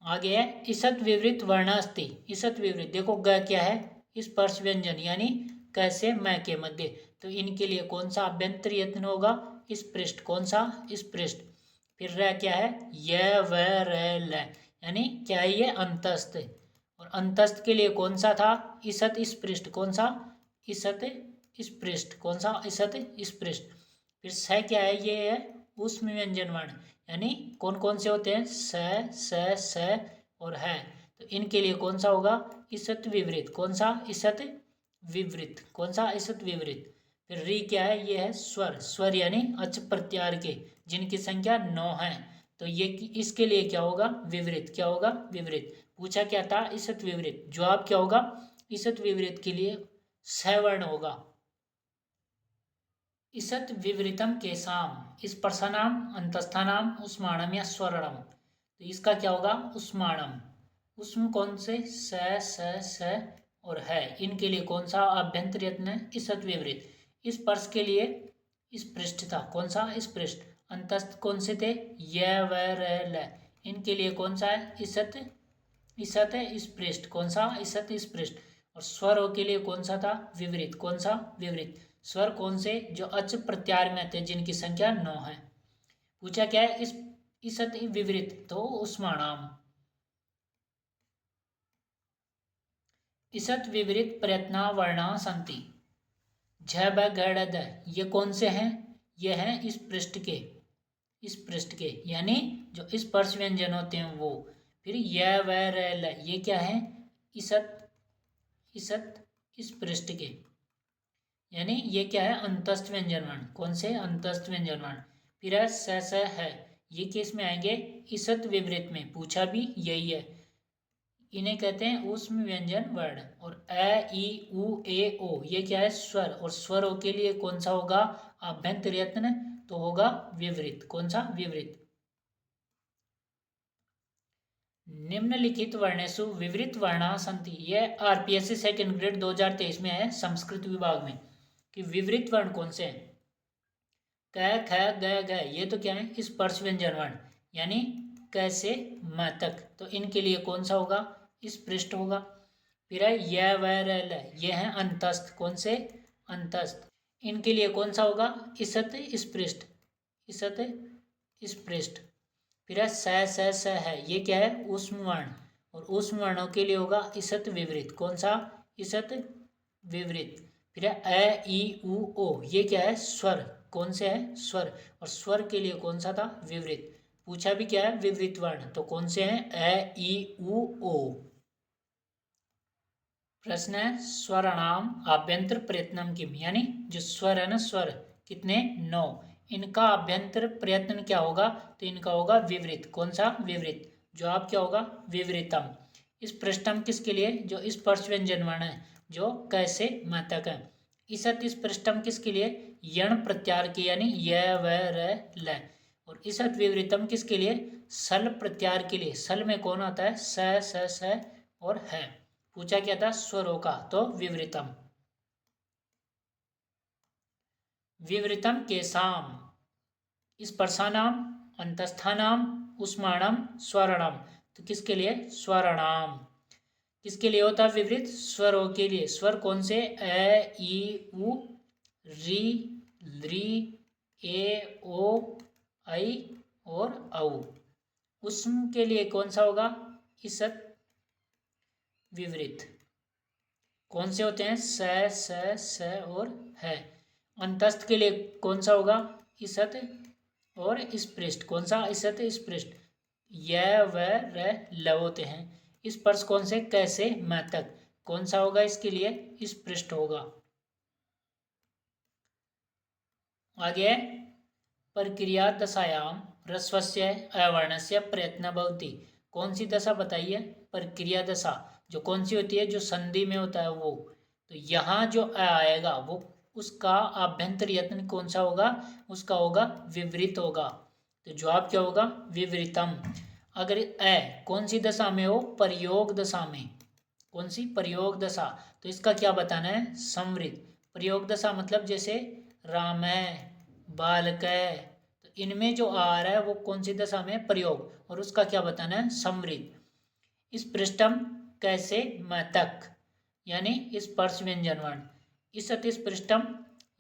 आगे है इसत विवृत वर्णास्ति। इसत विवृत देखो, ग क्या है, स्पर्श व्यंजन, यानी कैसे मैं के मध्य। तो इनके लिए कौन सा अभ्यंतर यत्न होगा, इस पृष्ठ। कौन सा, इस पृष्ठ। फिर रह क्या है, य व र ल, यानी क्या है ये, अंतस्थ। और अंतस्थ के लिए कौन सा था, इसत इस पृष्ठ। कौन सा, इसत इस पृष्ठ। कौन सा, इसत इस पृष्ठ। फिर स क्या है, ये है उष्म व्यंजन वर्ण, यानी कौन कौन से होते हैं, स और है। तो इनके लिए कौन सा होगा, इसत विवृत। कौन सा, इसत विवृत। कौन सा, इसत विवृत। फिर री क्या है, ये है स्वर। स्वर यानी अच प्रत्यार के, जिनकी संख्या 9 है। तो ये इसके लिए क्या होगा, विवृत। क्या होगा, विवृत। पूछा क्या था, इसत विवृत। जवाब क्या होगा, इसत विवृत के लिए सवर्ण होगा। इसत विवृतम के साम, स्पर्शनाम अंतस्थानाम उष्माणम या स्वरणम। तो इसका क्या होगा, उष्माणम। उष्म कौन से, स और है। इनके लिए कौन सा अभ्यंतर यत्न है, इसत विवृत। इस स्पर्श के लिए इस पृष्ठ था। कौन सा, इस पृष्ठ। अंतस्थ कौन से थे, य व र ल। इनके लिए कौन सा है, इसत इसत है इस पृष्ठ। कौन सा, इसत इस पृष्ठ। और स्वरों के लिए कौन सा था, विवृत। कौन सा, विवृत। स्वर कौन से, जो अच प्रत्यार में थे, जिनकी संख्या 9 है। पूछा क्या है, इस इसत विवृत, तो उष्माणाम। इसत विवृत प्रयत्ना वर्णा संति। झ ब गड़ द, ये कौन से हैं, ये हैं इस पृष्ठ के, इस पृष्ठ के, यानी जो इस स्पर्श व्यंजन होते हैं वो। फिर य व र ल, ये क्या है, इसत इसत इस पृष्ठ के, यानी ये क्या है, अंतस्थ व्यंजन वर्ण। कौन से, अंतस्थ व्यंजन वर्ण। फिर है स है, ये किस में आएंगे, इसत विवृत में। पूछा भी यही है। इन्हें कहते हैं उष्म व्यंजन वर्ण। और अ ई उ ए ओ, ये क्या है, स्वर। और स्वरों के लिए कौन सा होगा, अभ्यंतर यत्न, तो होगा विवृत। कौन सा, विवृत। निम्नलिखित वर्णेशु विवृत वर्णा संति। यह आरपीएससी सेकंड ग्रेड 2023 में है, संस्कृत विभाग में, कि विवृत वर्ण कौन से हैं। क ख ग घ, ये तो क्या है, स्पर्श व्यंजन वर्ण, यानी कैसे म तक। तो इनके लिए कौन सा होगा, इस पृष्ठ होगा। फिर है य व र ल, ये है अंतस्थ। कौन से, अंतस्थ। इनके लिए कौन सा होगा, इसत इस पृष्ठ, इसत इस पृष्ठ। फिर है स है, ये क्या है, उष्म वर्ण। और उष्म वर्णों के लिए होगा इसत विवृत। कौन सा, इसत विवृत। फिर है अ ई उ ओ, ये क्या है, स्वर। कौन से है, स्वर। और स्वर के लिए कौन सा था, विवृत। पूछा भी क्या है, विवृत वर्ण, तो कौन से हैं, अ ई उ ओ। प्रश्न है स्वरणाम आभ्यंतर प्रयत्नम किम, यानी जो स्वर है ना, स्वर कितने, 9, इनका अभ्यंतर प्रयत्न क्या होगा, तो इनका होगा विवृत। कौन सा, विवृत। जवाब क्या होगा, विवृतम। इस पृष्ठम किसके लिए, जो इस स्पर्श व्यंजन वर्ण है, जो कैसे मातक है। इसत इस पृष्ठम किसके लिए, यण प्रत्यार के, यानी य व र ल। और इसत विवृतम किसके लिए, सल प्रत्यार के लिए। सल में कौन आता है, स और है। पूछा क्या था स्वरों का, तो विवृतम। विवृतम केसाम स्पर्शानाम अंतस्थानाम उष्माणम स्वरणम। तो किसके लिए स्वरणाम। किसके लिए होता है विवृत, स्वरों के लिए। स्वर कौन से, ए ई उ री री ए ओ ऐ और औ। उष्म के लिए कौन सा होगा, ईसत विवृत। कौन से होते हैं, स और है। अंतस्थ के लिए कौन सा होगा, ईसत और स्पृष्ट। कौन सा, ईसत स्पृष्ट। य व र ल होते हैं। स्पर्श कौन से, कैसे मैं तक। कौन सा होगा इसके लिए, स्पृष्ट होगा। आगे प्रक्रिया दशायाम ह्रस्वस्य अवर्णस्य प्रयत्न भवति। कौन सी दशा बताइए, प्रक्रिया दशा। जो कौन सी होती है, जो संधि में होता है वो। तो यहाँ जो अ आएगा वो उसका आभ्यंतर यत्न कौन सा होगा, उसका होगा विवृत होगा। तो जवाब क्या होगा, विवृतम। अगर अ कौन सी दशा में हो, प्रयोग दशा में। कौन सी, प्रयोग दशा। तो इसका क्या बताना है, संवृत। प्रयोग दशा मतलब जैसे राम है, बालक है, तो इनमें जो आ रहा है वो कौन सी दशा में, प्रयोग। और उसका क्या बताना है, संवृत। इस पृष्ठम कैसे मैं तक, यानी स्पर्श व्यंजन वर्ण। इसत इस पृष्ठम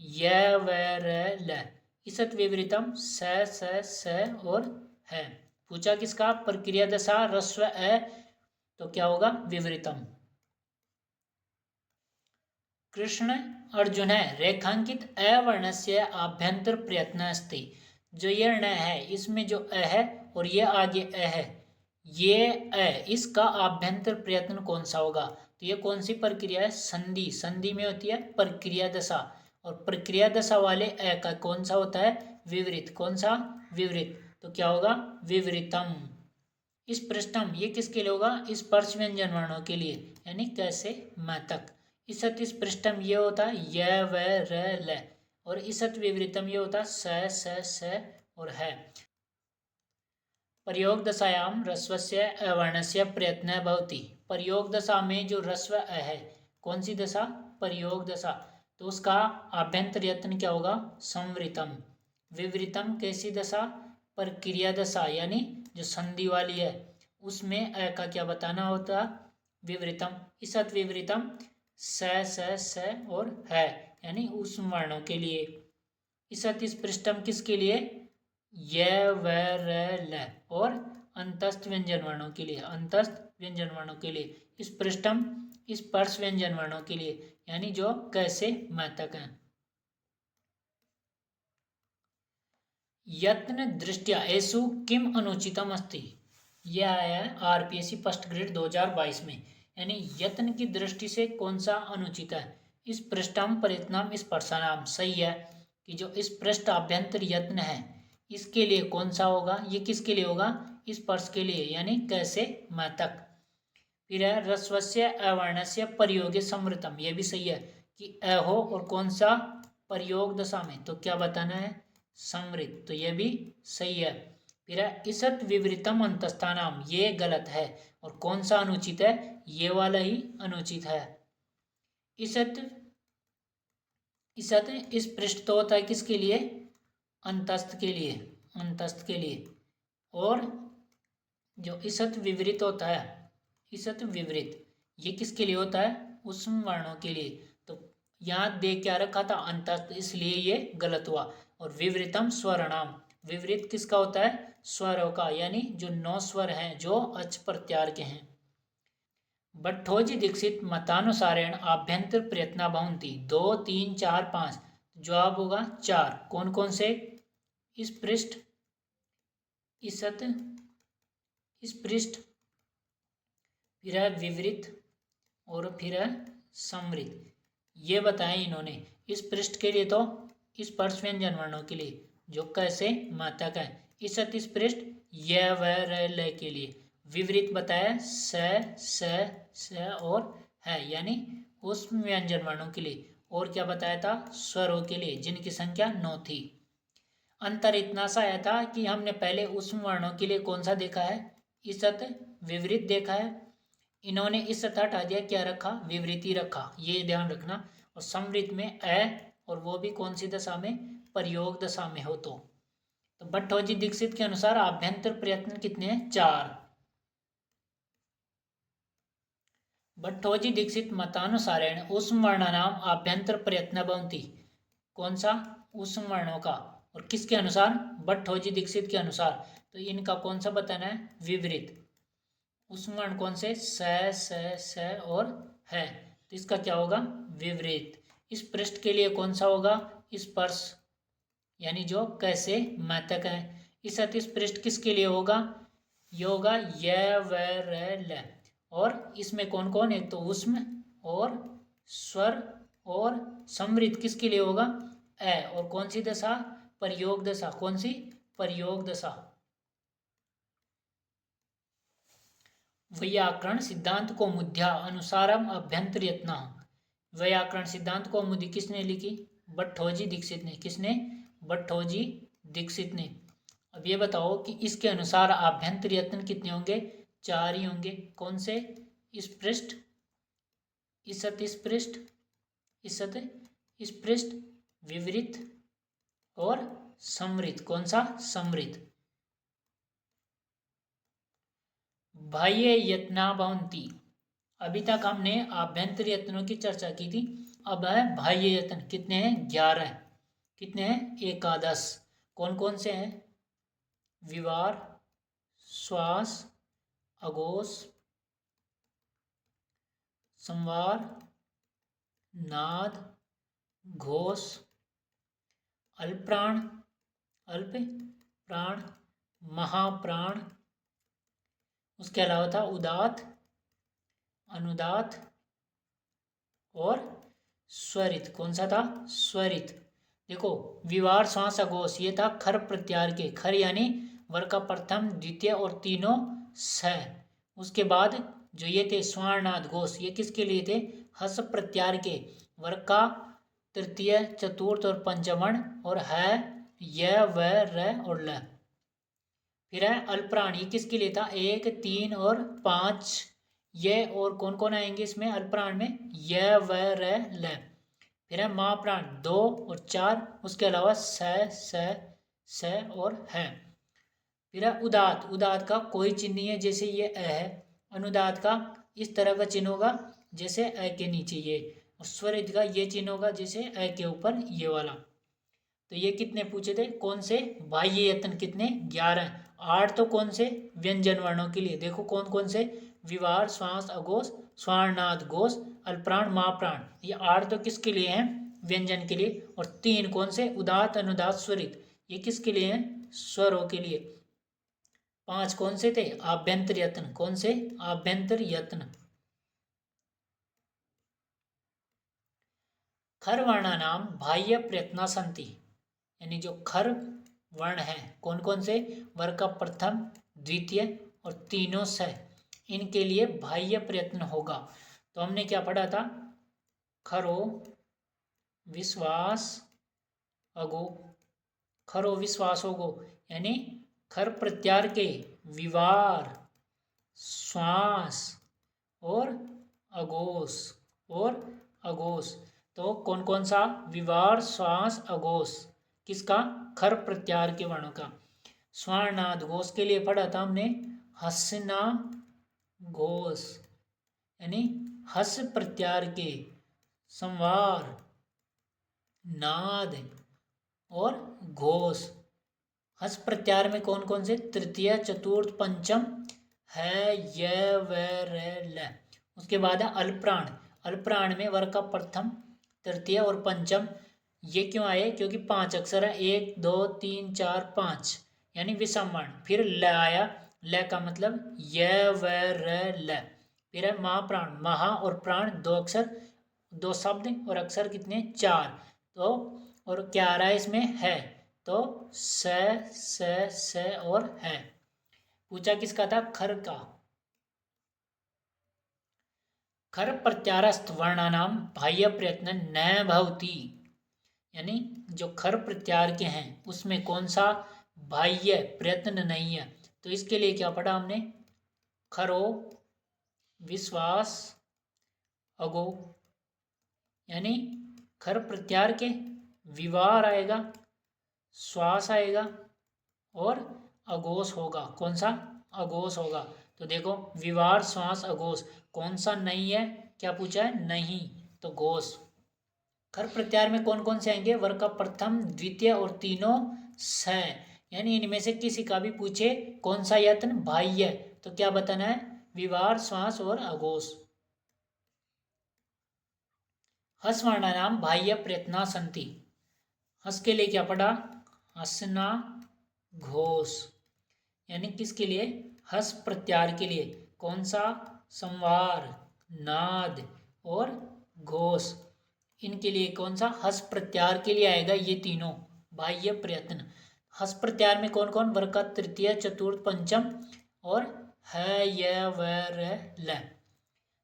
य व र ल। इसत विवृतम स और है। पूछा किसका, प्रक्रिया दशा ह्रस्व अ, तो क्या होगा विवृतम। कृष्ण अर्जुन है रेखांकित अवर्णस्य आभ्यंतर प्रयत्न अस्ति। जो ये ण है इसमें जो अ है और ये आगे अ है, ये अ इसका आभ्यंतर प्रयत्न कौन सा होगा। तो ये कौन सी प्रक्रिया है, संधि। संधि में होती है प्रक्रिया दशा, और प्रक्रिया दशा वाले अ का कौन सा होता है, विवृत। कौन सा, विवृत। तो क्या होगा, विवृतम। इस पृष्ठम ये किसके लिए होगा, स्पर्श व्यंजन वर्णों के लिए, यानी कैसे मैं तक। इसत इस पृष्ठम ये होता है य व र ल, और इसत विवृतम ये होता है स और है। प्रयोग दशायाम ह्रस्वस्य अवर्णस्य प्रयत्न भवति। प्रयोग दशा में जो ह्रस्व अ है, कौन सी दशा, प्रयोग दशा, तो उसका आभ्यंतर यत्न क्या होगा, संवृतम। विवृतम कैसी दशा, प्रक्रिया दशा, यानी जो संधि वाली है उसमें अ का क्या बताना होता, विवृतम। इसत विवृतम स और है, यानी उस वर्णों के लिए। इसत इस पृष्ठम किसके लिए, य व र ल और अंतस्थ व्यंजन वर्णों के लिए। अंतस्थ व्यंजन वर्णों के लिए। इस पृष्ठम स्पर्श व्यंजन वर्णों के लिए, यानी जो कैसे मैं तक है। यत्न दृष्टिया एसु किम अनुचितम अस्ति। यह आया है आरपीएससी फर्स्ट ग्रेड 2022 में। यानी यत्न की दृष्टि से कौन सा अनुचित है, इस पृष्ठम परितनाम स्पर्शानाम। सही है कि जो इस पृष्ठ आभ्यंतर यत्न है इसके लिए कौन सा होगा, ये किसके लिए होगा, स्पर्श के लिए, यानी कैसे मैं तक। फिर है ह्रस्वस्य अवर्णस्य प्रयोगे समृतम। ये भी सही है कि अ हो और कौन सा, प्रयोग दशा में, तो क्या बताना है, समृत। तो ये भी सही है। फिर है इसत विवृतम अंतस्थानाम। ये गलत है, और कौन सा अनुचित है, ये वाला ही अनुचित है। इसत इसत इस पृष्ठ तो होता है किसके लिए, अंतस्थ के लिए, अंतस्थ के लिए। और जो इसत विवृत होता है, इसत विवृत, ये किसके लिए होता है, उष्म वर्णों के लिए। तो यहाँ दे क्या रखा था, अंतस्थ, इसलिए ये गलत हुआ। और विवृतम स्वरणाम, विवृत किसका होता है, स्वरों का, यानी जो 9 स्वर हैं जो अच प्रत्यार के हैं। भट्टोजी दीक्षित मतानुसारेण आभ्यंतर प्रयत्न भवन्ति 2 3 4 5। जवाब होगा 4। कौन कौन से, इस पृष्ठ, इसत, इस पृष्ठ, फिर है विवृत और फिर है समृत। ये बताएं इन्होंने। इस पृष्ठ के लिए तो स्पर्श व्यंजन वर्णों के लिए जो कैसे मात्रक है। इसत इस पृष्ठ य व र ल के लिए। विवृत बताया स और है, यानी उस व्यंजन वर्णों के लिए। और क्या बताया था, स्वरों के लिए जिनकी संख्या 9 थी। अंतर इतना सा आया था कि हमने पहले उस वर्णों के लिए कौन सा देखा है, इसत विवृत देखा है। इन्होंने इस अर्थ हटा दिया, क्या रखा, विवृति रखा, ये ध्यान रखना। और समृद्ध में अ, और वो भी कौन सी दशा में, प्रयोग दशा में हो। तो भट्टोजी दीक्षित के अनुसार आभ्यंतर प्रयत्न कितने हैं, 4। भट्टोजी दीक्षित मतानुसारेण उष्म वर्णानाम आभ्यंतर प्रयत्न भवन्ति। कौन सा, उष्म वर्णों का। और किसके अनुसार, भट्टोजी दीक्षित के अनुसार। तो इनका कौन सा बताना है, विपरीत। उष्म वर्ण कौन से, स और है, तो इसका क्या होगा, विपरीत। इस पृष्ठ के लिए कौन सा होगा, स्पर्श, यानी जो कैसे मैथक है। इस अतिश पृष्ठ किसके लिए होगा, ये होगा य व र ल। और इसमें कौन कौन, एक तो उष्म और स्वर और समृद्ध किसके लिए होगा, ए। और कौन सी दशा, प्रयोग दशा, कौन सी, प्रयोग दशा। व्याकरण सिद्धांत कौमुद्या अनुसारम अभ्यंतर यत्न। व्याकरण सिद्धांत कौमुदी किसने लिखी, भट्टोजी दीक्षित ने। किसने, भट्टोजी दीक्षित ने। अब ये बताओ कि इसके अनुसार आभ्यंतर यत्न कितने होंगे, 4 ही होंगे। कौन से, इस पृष्ठ, इसत इस पृष्ठ, इसत इस पृष्ठ, विवृत और समृद्ध। कौन सा, समृद्ध। बाह्य यत्ना भवन्ति। अभी तक हमने आभ्यंतर यत्नों की चर्चा की थी। अब है बाह्य यत्न, कितने हैं, 11। कितने हैं, एकादश। कौन कौन से हैं, विवार, श्वास, अघोष, संवार, नाद, घोष, अल्पप्राण, अल्प प्राण, महाप्राण। उसके अलावा था उदात, अनुदात और स्वरित। कौन सा था, स्वरित। देखो, विवार, श्वास, अघोष, ये था खर प्रत्यार के। खर यानी वर्ग का प्रथम, द्वितीय और तीनों स। उसके बाद जो ये थे स्वर्णाद, घोष, ये किसके लिए थे, हस प्रत्यार के। वर्ग का तृतीय, चतुर्थ और पंचमण। और है य व र और ल। फिर है अल्पप्राण, ये किसके लिए था, 1, 3 और 5। ये और कौन कौन आएंगे इसमें, अल्पप्राण में, य व र ल। फिर है महाप्राण, 2 और 4। उसके अलावा स और है। फिर है उदात, उदात का कोई चिन्ह नहीं है, जैसे ये अ है। अनुदात का इस तरह का चिन्ह होगा, जैसे अ के नीचे ये। और स्वरित का ये चिन्ह होगा, जैसे अ के ऊपर ये वाला। तो ये कितने पूछे थे, कौन से, बाह्य यत्न कितने, 11। 8 तो कौन से, व्यंजन वर्णों के लिए। देखो कौन कौन से, विवार, श्वास, अघोष, स्वर्णाद, घोष, अल्पप्राण, महाप्राण। ये 8 तो किसके लिए हैं, व्यंजन के लिए। और 3 कौन से, उदात, अनुदात, स्वरित, ये किसके लिए हैं, स्वरों के लिए। 5 कौन से थे, आभ्यंतर यत्न। कौन से, आभ्यंतर यत्न। खर वर्णानाम बाह्य प्रयत्ना संति। यानी जो खर वर्ण है, कौन कौन से, वर्ग का प्रथम, द्वितीय और तीनों स, इनके लिए बाह्य प्रयत्न होगा। तो हमने क्या पढ़ा था, खरो विश्वास अगो, खरो विश्वास होगो, यानी खर प्रत्यार के विवार, श्वास और अघोष और अघोष। तो कौन कौन सा, विवार, श्वास, अघोष, किसका, खर प्रत्यार के वर्णों का। स्वर्णाद घोष के लिए पढ़ा था हमने हसना घोष, यानी हस प्रत्यार के। संवार, नाद और घोष। हस प्रत्यार में कौन कौन से, तृतीय, चतुर्थ, पंचम, है य व र ल। उसके बाद है अल्पप्राण। अल्पप्राण में वर्ग का प्रथम, तृतीय और पंचम। ये क्यों आए, क्योंकि 5 अक्षर है, 1, 2, 3, 4, 5, यानी विषम वर्ण। फिर ल आया, ल का मतलब य व र ल। फिर है महाप्राण, महा और प्राण 2 अक्षर, 2 शब्द और अक्षर कितने, 4। तो और क्या आ रहा है इसमें, है। तो स और है। पूछा किसका था, खर का। खर प्रत्यारस्थ वर्णानाम बाह्य प्रयत्न न भवति। यानी जो खर प्रत्यार के हैं उसमें कौन सा बाह्य प्रयत्न नहीं है। तो इसके लिए क्या पढ़ा हमने, खरो विश्वास अगो, यानी खर प्रत्यार के विवार आएगा, श्वास आएगा और अघोष होगा। कौन सा? अघोष होगा। तो देखो विवार श्वास अघोष कौन सा नहीं है, क्या पूछा है? नहीं, तो घोष। खर प्रत्यार में कौन कौन से आएंगे? वर्ग का प्रथम, द्वितीय और तीनों स, यानी इनमें से किसी का भी पूछे कौन सा यत्न बाह्य, तो क्या बताना है? विवार श्वास और अघोष। हस वर्णानाम बाह्य प्रयत्ना संति, हस के लिए क्या पढ़ा? हसना घोष, यानी किसके लिए? हस प्रत्यार के लिए। कौन सा? संवार, नाद और घोष, इनके लिए कौन सा? हस प्रत्यार के लिए आएगा ये तीनों बाह्य प्रयत्न। हस प्रत्यार में कौन कौन? वर्ग का तृतीय, चतुर्थ, पंचम और है य व र ल।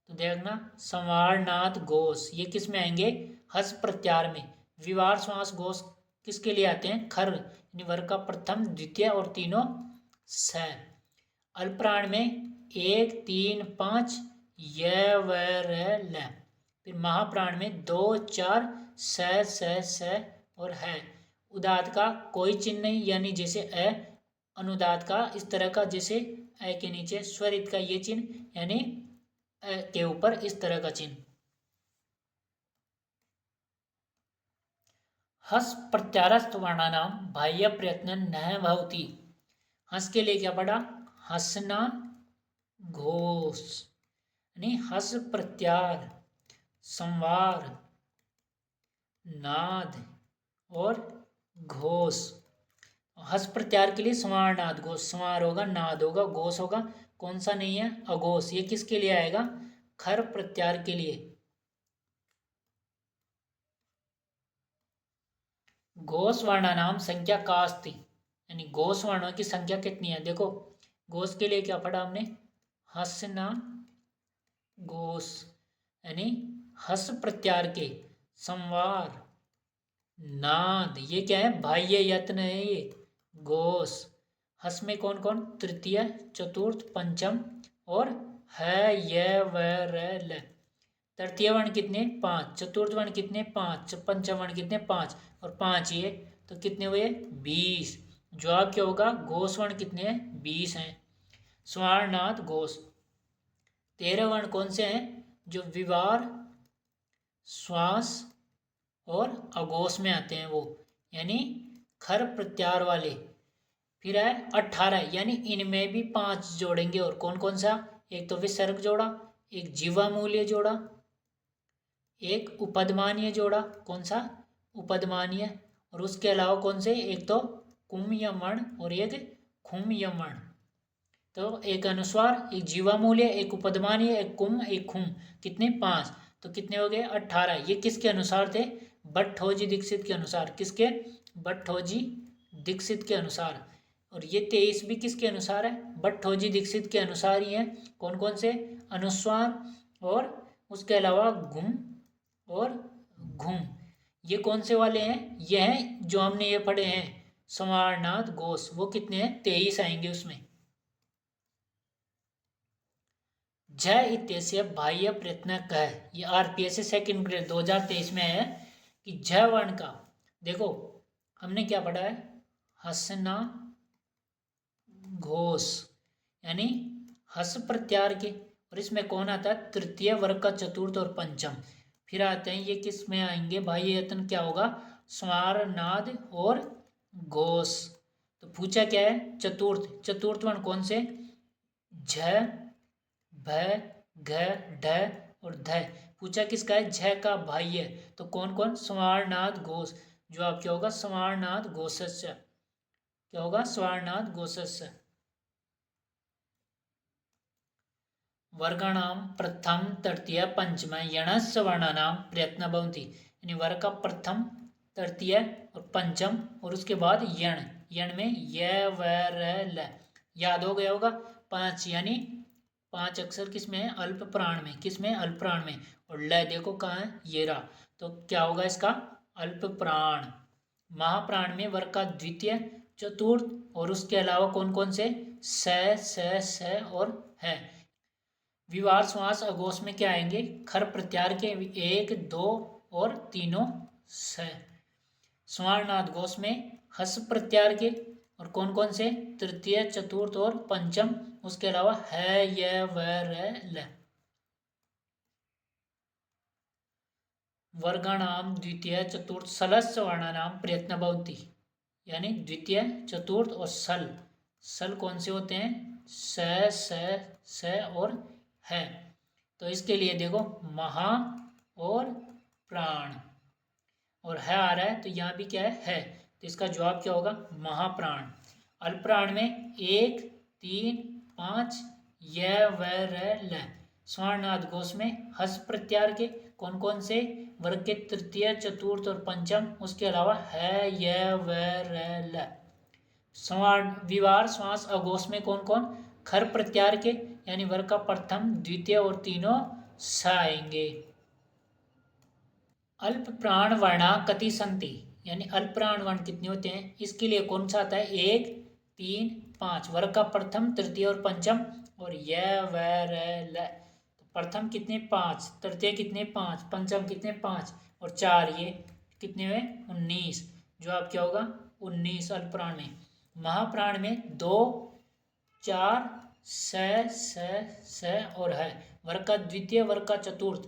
तो देखना संवार, नाद, घोष ये किस में आएंगे? हस प्रत्यार में। विवार श्वास घोष किसके लिए आते हैं? खर, यानी वर्ग का प्रथम, द्वितीय और तीनों स। अल्पप्राण में 1, 3, 5 य व र ल। फिर महाप्राण में 2, 4 स और है। उदात का कोई चिन्ह नहीं, यानी जैसे अ। अनुदात का इस तरह का, जैसे अ के नीचे स्वरित का ये चिन्ह, यानी अ के ऊपर इस तरह का चिन्ह। हस प्रत्यारस्थ वर्णानाम बाह्य प्रयत्न न भवति, हस के लिए क्या पढ़ा? हसना घोष, यानी हस प्रत्यार, संवार, नाद और घोष। हस प्रत्यार के लिए संवार, नाद, घोष। संवार होगा, नाद होगा, घोष होगा। कौन सा नहीं है? अघोष। ये किसके लिए आएगा? खर प्रत्यार के लिए। घोष वर्णानाम संख्या का अस्ति, यानी घोष वर्णों की संख्या कितनी है? देखो घोष के लिए क्या पढ़ा हमने? हसना घोष, यानी हस प्रत्यार के संवार, नाद, ये क्या है? बाह्य यत्न है ये घोष। हस में कौन कौन? तृतीय, चतुर्थ, पंचम और है य व र ल। तृतीय वर्ण कितने? 5। चतुर्थ वर्ण कितने? 5। पंचम वर्ण कितने? 5 और 5 ये, तो कितने हुए? 20। जवाब क्या होगा? घोष वर्ण कितने हैं? 20 हैं। स्वर, नाद, घोष। 13 वर्ण कौन से हैं? जो विवार, श्वास और अघोष में आते हैं वो, यानी खर प्रत्यार वाले। फिर है 18, यानी इनमें भी 5 जोड़ेंगे। और कौन कौन सा? एक तो विसर्ग जोड़ा, एक जीवामूल्य जोड़ा, एक उपदमानीय जोड़ा। कौन सा? उपदमानीय। और उसके अलावा कौन से? एक तो कुम यमण और एक खुम यमण। तो एक अनुस्वार, एक जीवामूल्य, एक उपदमानीय, एक कुम, एक खुम। कितने? 5। तो कितने हो गए? 18। ये किसके अनुसार थे? भट्टोजी दीक्षित के अनुसार। किसके? भट्टोजी दीक्षित के अनुसार। और ये 23 भी किसके अनुसार है? भट्टोजी दीक्षित के अनुसार ही है। कौन कौन से? अनुस्वार और उसके अलावा घुम और घुम। ये कौन से वाले हैं? ये हैं जो हमने ये पढ़े हैं संवार, नाद, घोष। वो कितने हैं? 23 आएंगे उसमें। झ इत्यस्य बाह्य प्रयत्न कह, ये आरपीएससी सेकंड ग्रेड 2023 में है कि झ वर्ण का, देखो हमने क्या पढ़ा है? हसना घोष, यानी हस प्रत्यार के। और इसमें कौन आता है? तृतीय वर्ग का चतुर्थ और पंचम। फिर आते हैं ये किस में आएंगे? बाह्य यत्न क्या होगा? स्वर, नाद और घोष। तो पूछा क्या है? चतुर्थ। चतुर्थ वर्ण कौन से? झ, भ, घ, ढ और ध। पूछा किसका है? झ का बाह्य। तो कौन कौन? स्वर, नाद, घोष। जवाब क्या होगा? स्वर, नाद, घोषस्य। क्या होगा? स्वर, नाद, घोषस्य। वर्गाणाम प्रथम, तृतीय, पंचम यणस्य वर्णानाम प्रयत्न भवन्ति, यानी वर्ग का प्रथम, तृतीय और पंचम और उसके बाद यण। यण में य व र ल। याद हो गया होगा? 5, यानी 5 अक्षर किस में है? अल्प प्राण में। किस में? अल्प प्राण में। और ल देखो कहाँ है? ये रहा। तो क्या होगा इसका? अल्प प्राण। महाप्राण में वर्ग का द्वितीय, चतुर्थ और उसके अलावा कौन कौन से? स और है। विवार श्वास अघोष में क्या आएंगे? खर प्रत्यार के 1, 2 और तीनों स। स्वर्णाद घोष में हस प्रत्यार के और कौन कौन से? तृतीय, चतुर्थ और पंचम। उसके अलावा है, य, व, र, ल। वर्गाणाम द्वितीय चतुर्थ सलस वर्णानाम प्रयत्न भवति, यानी द्वितीय, चतुर्थ और सल। सल कौन से होते हैं? स और है। तो इसके लिए देखो महा और प्राण और है आ रहा है, तो यहाँ भी क्या है? तो इसका जवाब क्या होगा? महाप्राण। अल्पप्राण में 1, 3, 5 य, व, र, ल। स्वर्णाद घोष में हस प्रत्यार के कौन कौन से? वर्ग के तृतीय, चतुर्थ और पंचम। उसके अलावा है, य, व, र, ल। स्वर्ण विवार श्वास अघोष में कौन कौन? खर प्रत्यार के, यानी वर्ग का प्रथम, द्वितीय और तीनों स आएंगे। अल्प प्राण वर्णा कति संति, यानी अल्प प्राण वर्ण कितने होते हैं? इसके लिए कौन सा आता है? 1, 3, 5। वर्ग का प्रथम, तृतीय और पंचम और य, व, र, ल। तो प्रथम कितने? 5। तृतीय कितने? 5। पंचम कितने? 5 और 4 ये कितने हुए? 19। जवाब क्या होगा? 19 अल्प प्राण में। महाप्राण में 2, 4 स और है। वर्ग का द्वितीय, वर्ग का चतुर्थ।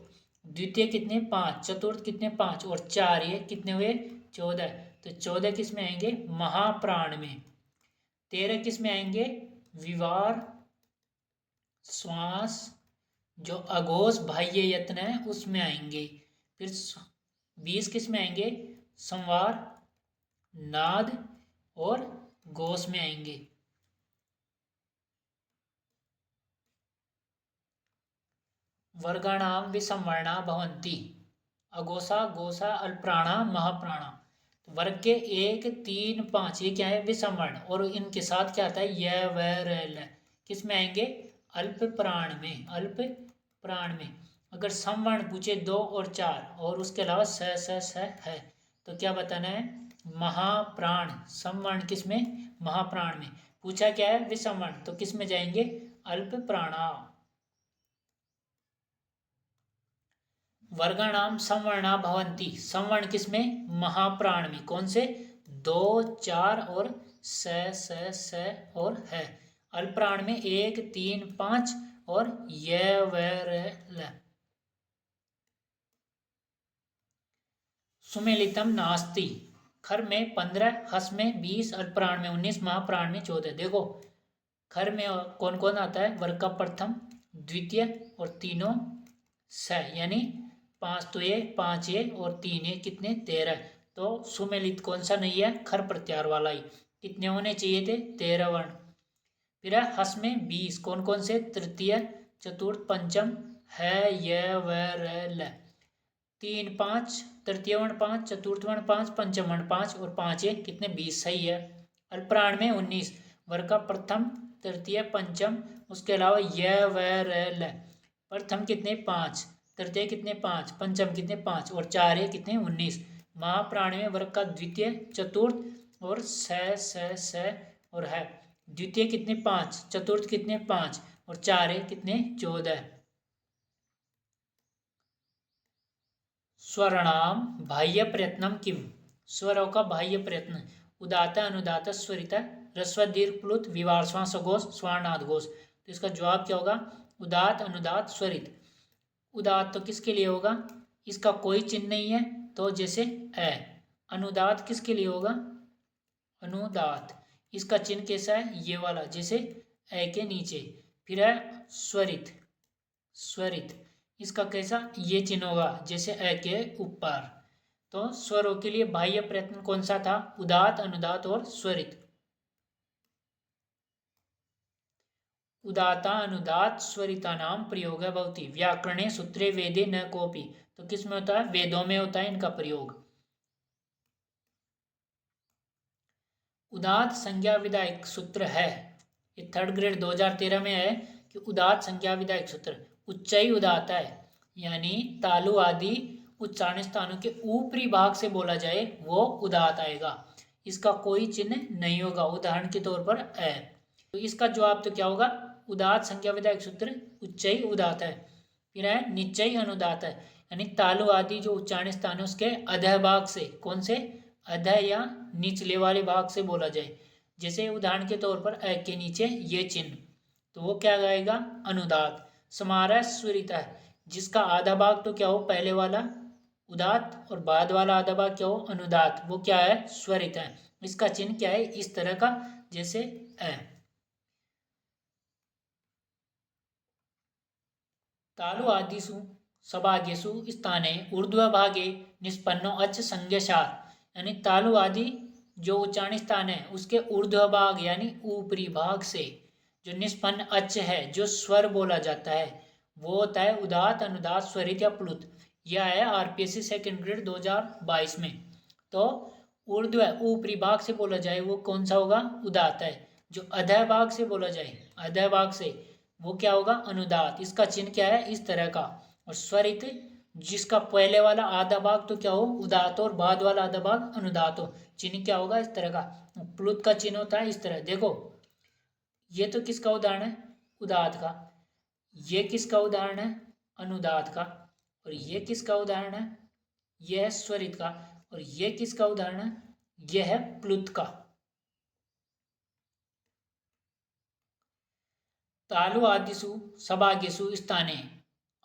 द्वितीय कितने? 5। चतुर्थ कितने? 5 और 4 ये कितने हुए? 14। तो 14 किस में आएंगे? महाप्राण में। 13 किस में आएंगे? विवार श्वास जो अघोष बाह्य यत्न है उसमें आएंगे। फिर 20 किस में आएंगे? संवार, नाद और घोष में आएंगे। वर्गाणाम विसंवर्णा भवन्ति, अघोषा, घोषा, अल्प्राणा, महाप्राणा। तो वर्ग के 1, 3, 5 ये क्या है? विसंवर्ण। और इनके साथ क्या आता है? य, व, र, ल। किस में आएंगे? अल्प प्राण में। अल्प प्राण में। अगर संवर्ण पूछे 2 और 4 और उसके अलावा स है, तो क्या बताना है? महाप्राण। संवर्ण किस में? महाप्राण में। पूछा क्या है? विसंवर्ण, तो किस में जाएंगे? अल्प प्राणा। वर्गाणाम संवर्णा भवन्ति, संवर्ण किसमें? महाप्राण में। कौन से? 2, 4 और स और है। अल्पप्राण में 1, 3, 5 और य, व, र, ल। सुमेलितम नास्ति, खर में 15, हस में 20, अल्पप्राण में 19, महाप्राण में 14। देखो खर में कौन कौन आता है? वर्ग का प्रथम, द्वितीय और तीनों स, यानी 5 तो ये, 5 ये और 3 ये कितने? 13। तो सुमेलित कौन सा नहीं है? खर प्रत्यार वाला ही। कितने होने चाहिए थे? 13 वर्ण। फिर है हस में 20, कौन कौन से? तृतीय, चतुर्थ, पंचम है, य, व, र, ल। 3, 5, तृतीय वर्ण 5, चतुर्थ वर्ण 5, पंचम वर्ण 5 और 5 ये कितने? 20 सही है। अल्पप्राण में 19, वर्ग का प्रथम, तृतीय, पंचम। उसके अलावा य, व, र, ल। प्रथम कितने? 5, तृतीय कितने? 5, पंचम कितने? 5 और 4 ये कितने? 19। महाप्राण में वर्ग का द्वितीय, चतुर्थ और स और है। द्वितीय कितने? 5, चतुर्थ कितने? 5 और 4 ये कितने? 14। स्वरणाम बाह्य प्रयत्नम किम, स्वरों का बाह्य प्रयत्न। उदात, अनुदात, स्वरित, ह्रस्व, दीर्घ, प्लुत, विवार श्वास अघोष, स्वर्णाद घोष। तो इसका जवाब क्या होगा? उदात, अनुदात, स्वरित। उदात तो किसके लिए होगा? इसका कोई चिन्ह नहीं है, तो जैसे ए। अनुदात किसके लिए होगा? अनुदात इसका चिन्ह कैसा है? ये वाला, जैसे ए के नीचे। फिर है स्वरित, स्वरित इसका कैसा? ये चिन्ह होगा, जैसे ए के ऊपर। तो स्वरों के लिए बाह्य प्रयत्न कौन सा था? उदात, अनुदात और स्वरित। उदाता अनुदात स्वरिता नाम प्रयोग भवति, व्याकरणे सूत्रे वेदे न कोपि। तो किस में होता है? वेदों में होता है इनका प्रयोग। उदात संज्ञा विधायक सूत्र है, ये 3rd ग्रेड 2013 में है कि उदात संज्ञा विधायक सूत्र उच्चाई उदात है, यानी तालु आदि उच्चारण स्थानों के ऊपरी भाग से बोला जाए वो उदात आएगा। इसका कोई चिन्ह नहीं होगा, उदाहरण के तौर पर ए। तो इसका जवाब तो क्या होगा? उदात संज्ञा विधायक सूत्र उच्चई उदात है। फिर है निश्चय अनुदात है, यानी तालु आदि जो उच्चारण स्थान है उसके अधः भाग से, कौन से अधः या निचले वाले भाग से बोला जाए। जैसे उदाहरण के तौर पर अ के नीचे ये चिन्ह, तो वो क्या गाएगा अनुदात। समारह स्वरित है, जिसका आधा भाग तो क्या हो पहले वाला उदात और बाद वाला आधा भाग क्या हो अनुदात, वो क्या है स्वरित है। इसका चिन्ह क्या है इस तरह का, जैसे अ। तालु आदिषु सभागेषु स्थाने ऊर्ध्वभागे निष्पन्नो अच संज्ञासार, यानी तालु आदि जो उच्चारण स्थान है उसके ऊर्ध्व भाग यानी ऊपरी भाग से जो निष्पन्न अच है जो स्वर बोला जाता है वो होता है उदात अनुदात स्वरित या प्लुत। यह है आरपीएससी सेकंड ग्रेड 2022 में। तो ऊर्ध्व ऊपरी भाग से बोला जाए वो कौन सा होगा उदात है, जो अधः भाग से बोला जाए अधः भाग से वो क्या होगा अनुदात। इसका चिन्ह क्या है इस तरह का। और स्वरित जिसका पहले वाला आधा भाग तो क्या हो उदात और बाद वाला आधा भाग अनुदात हो, चिन्ह क्या होगा इस तरह का। प्लुत का चिन्ह होता है इस तरह, देखो ये तो किसका उदाहरण है उदात का, ये किसका उदाहरण है अनुदात का, और ये किसका उदाहरण है यह है स्वरित का, और ये किसका उदाहरण है यह है प्लुत का। तालु आदिषु सभागेषु स्थाने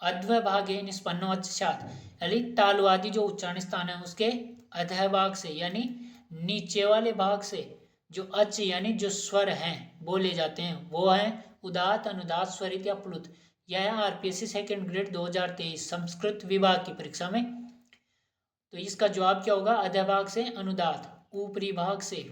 अध्वभागे निष्पन्नो अच्छात, यानी तालु आदि जो उच्चारण स्थान है उसके अधः भाग से यानी नीचे वाले भाग से जो अच यानी जो स्वर हैं बोले जाते हैं वो है उदात अनुदात स्वरित या प्लुत। यह है आरपीएससी सेकंड ग्रेड 2023 संस्कृत विभाग की परीक्षा में। तो इसका जवाब क्या होगा अधः भाग से अनुदात, ऊपरी भाग से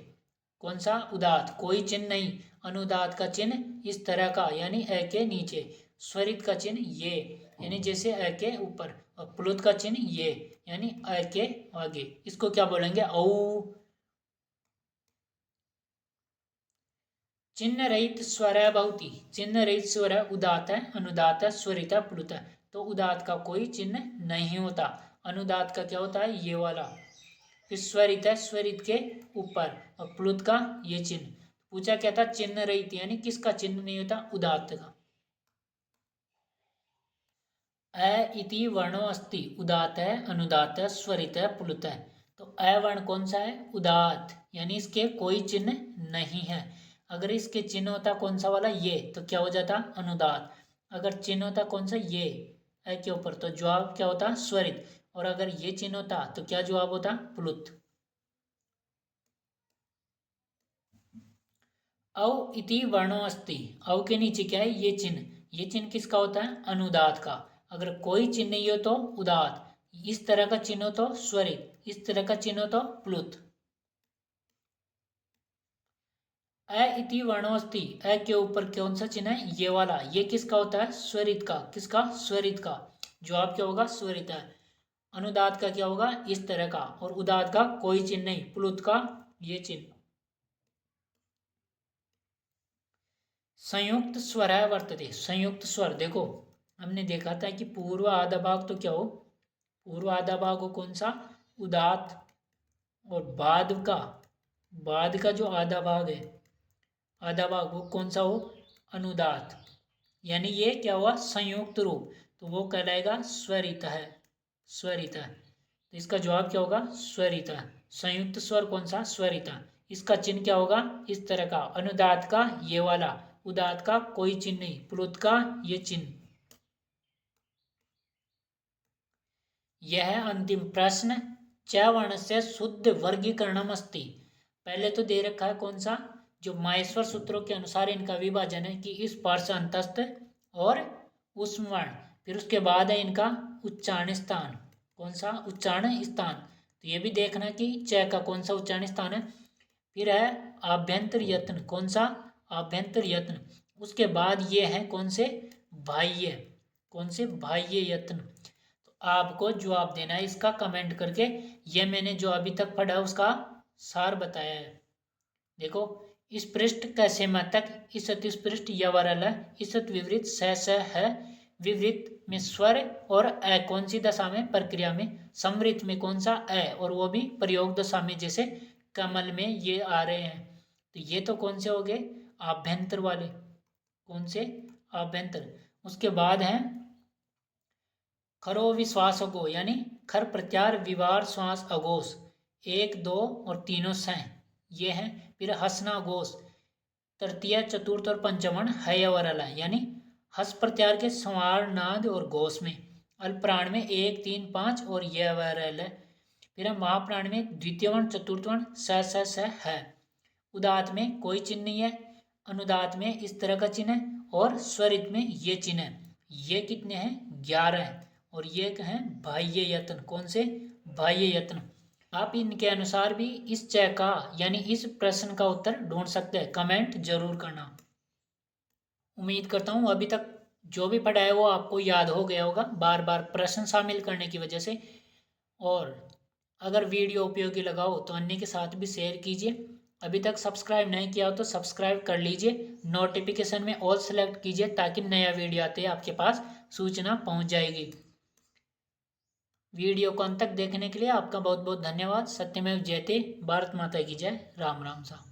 कौन सा उदात, कोई चिन्ह नहीं, अनुदात का चिन्ह इस तरह का यानी अ के नीचे, स्वरित का चिन्ह ये यानी जैसे अ के ऊपर, और प्लुत का चिन्ह ये यानी अ के आगे। इसको क्या बोलेंगे औ। चिन्ह रहित स्वर है बहुती, चिन्ह रहित स्वर है उदात है अनुदात है स्वरित है प्लुत है। तो उदात का कोई चिन्ह नहीं होता, अनुदात का क्या होता है ये वाला, फिर स्वरित है स्वरित के ऊपर, और प्लुत का ये चिन्ह। पूछा क्या था चिन्ह रहित यानी किसका चिन्ह नहीं होता उदात का। अ इति वर्णो अस्ति, उदात है अनुदात है स्वरित है प्लुत है। तो अ वर्ण कौन सा है उदात, यानी इसके कोई चिन्ह नहीं है। अगर इसके चिन्ह होता कौन सा वाला ये तो क्या हो जाता अनुदात, अगर चिन्ह होता कौन सा ये अ के ऊपर तो जवाब क्या होता स्वरित, और अगर ये चिन्ह होता तो क्या जवाब होता प्लुत। औ इति वर्णो अस्ति, औ के नीचे क्या है ये चिन्ह, ये चिन्ह किसका होता है अनुदात का। अगर कोई चिन्ह नहीं हो तो उदात, इस तरह का चिन्ह हो तो स्वरित, इस तरह का चिन्ह हो तो प्लुत। अ इति वर्णो अस्ति, अ के ऊपर कौन सा चिन्ह है ये वाला, ये किसका होता है स्वरित का, किसका स्वरित का, जवाब क्या होगा स्वरित है। अनुदात का क्या होगा इस तरह का, और उदात का कोई चिन्ह नहीं, प्लुत का ये चिन्ह। संयुक्त स्वर है वर्तते, संयुक्त स्वर देखो हमने देखा था कि पूर्व आधा भाग तो क्या हो पूर्व आधा भाग हो कौन सा उदात, और बाद का जो आधा भाग है आधा भाग वो कौन सा हो अनुदात, यानी ये क्या हुआ संयुक्त रूप, तो वो कहलाएगा स्वरित है, स्वरित है। तो इसका जवाब क्या होगा स्वरित है। संयुक्त स्वर कौन सा स्वरित है। इसका चिन्ह क्या होगा इस तरह का, अनुदात का ये वाला, उदात का कोई चिन्ह नहीं, प्लुत का ये चिन्ह। यह है अंतिम प्रश्न, च वर्ण से शुद्ध वर्गीकरणम अस्ति। पहले तो दे रखा है कौन सा जो माहेश्वर सूत्रों के अनुसार इनका विभाजन है कि इस पार्श्व अंतस्थ और उष्म वर्ण, फिर उसके बाद है इनका उच्चारण स्थान, कौन सा उच्चारण स्थान, तो ये भी देखना कि च का कौन सा उच्चारण स्थान है। फिर है आभ्यंतर यत्न, कौन सा आभ्यंतर यत्न, उसके बाद ये है कौन से बाह्य, कौन से बाह्य यत्न। तो आपको जवाब देना है इसका कमेंट करके, ये मैंने जो अभी तक पढ़ा उसका सार बताया है। देखो इस पृष्ठ कैसे मत तक इसत इस पृष्ठ यवरल इसत विवृत स है, विवृत में स्वर और अ कौन सी दशा में प्रक्रिया में, समृत में कौन सा अ और वो भी प्रयोग दशा में, जैसे कमल में ये आ रहे हैं। तो ये तो कौन से हो गए आभ्यंतर वाले, कौन से? आभ्यंतर। उसके बाद है खरो विश्वास अगो, यानी खर प्रत्यार विवार श्वास अघोष, 1 2 और तीनों सह, ये है। फिर हसना घोष, तृतीय चतुर्थ और पंचमण है अवरल है, यानी हस प्रत्यार के संवार नाद और घोष में, अल्पप्राण में 1 3 5 और ये अवरल है। फिर महाप्राण में द्वितीय वर्ण चतुर्थ वर्ण स है। उदात में कोई चिन्ह नहीं है, अनुदात में इस तरह का चिन्ह है, और स्वरित में ये चिन्ह है। ये कितने हैं? 11 है। और ये है बाह्य यत्न। कौन से? बाह्य यत्न। आप इनके अनुसार भी इस चय का यानी इस प्रश्न का उत्तर ढूंढ सकते हैं, कमेंट जरूर करना। उम्मीद करता हूँ अभी तक जो भी पढ़ा है वो आपको याद हो गया होगा, बार बार प्रश्न शामिल करने की वजह से। और अगर वीडियो उपयोगी लगा हो तो अन्य के साथ भी शेयर कीजिए। अभी तक सब्सक्राइब नहीं किया हो तो सब्सक्राइब कर लीजिए, नोटिफिकेशन में ऑल सेलेक्ट कीजिए ताकि नया वीडियो आते ही आपके पास सूचना पहुंच जाएगी। वीडियो को अंत तक देखने के लिए आपका बहुत बहुत धन्यवाद। सत्यमेव जयते। भारत माता की जय। राम राम सा।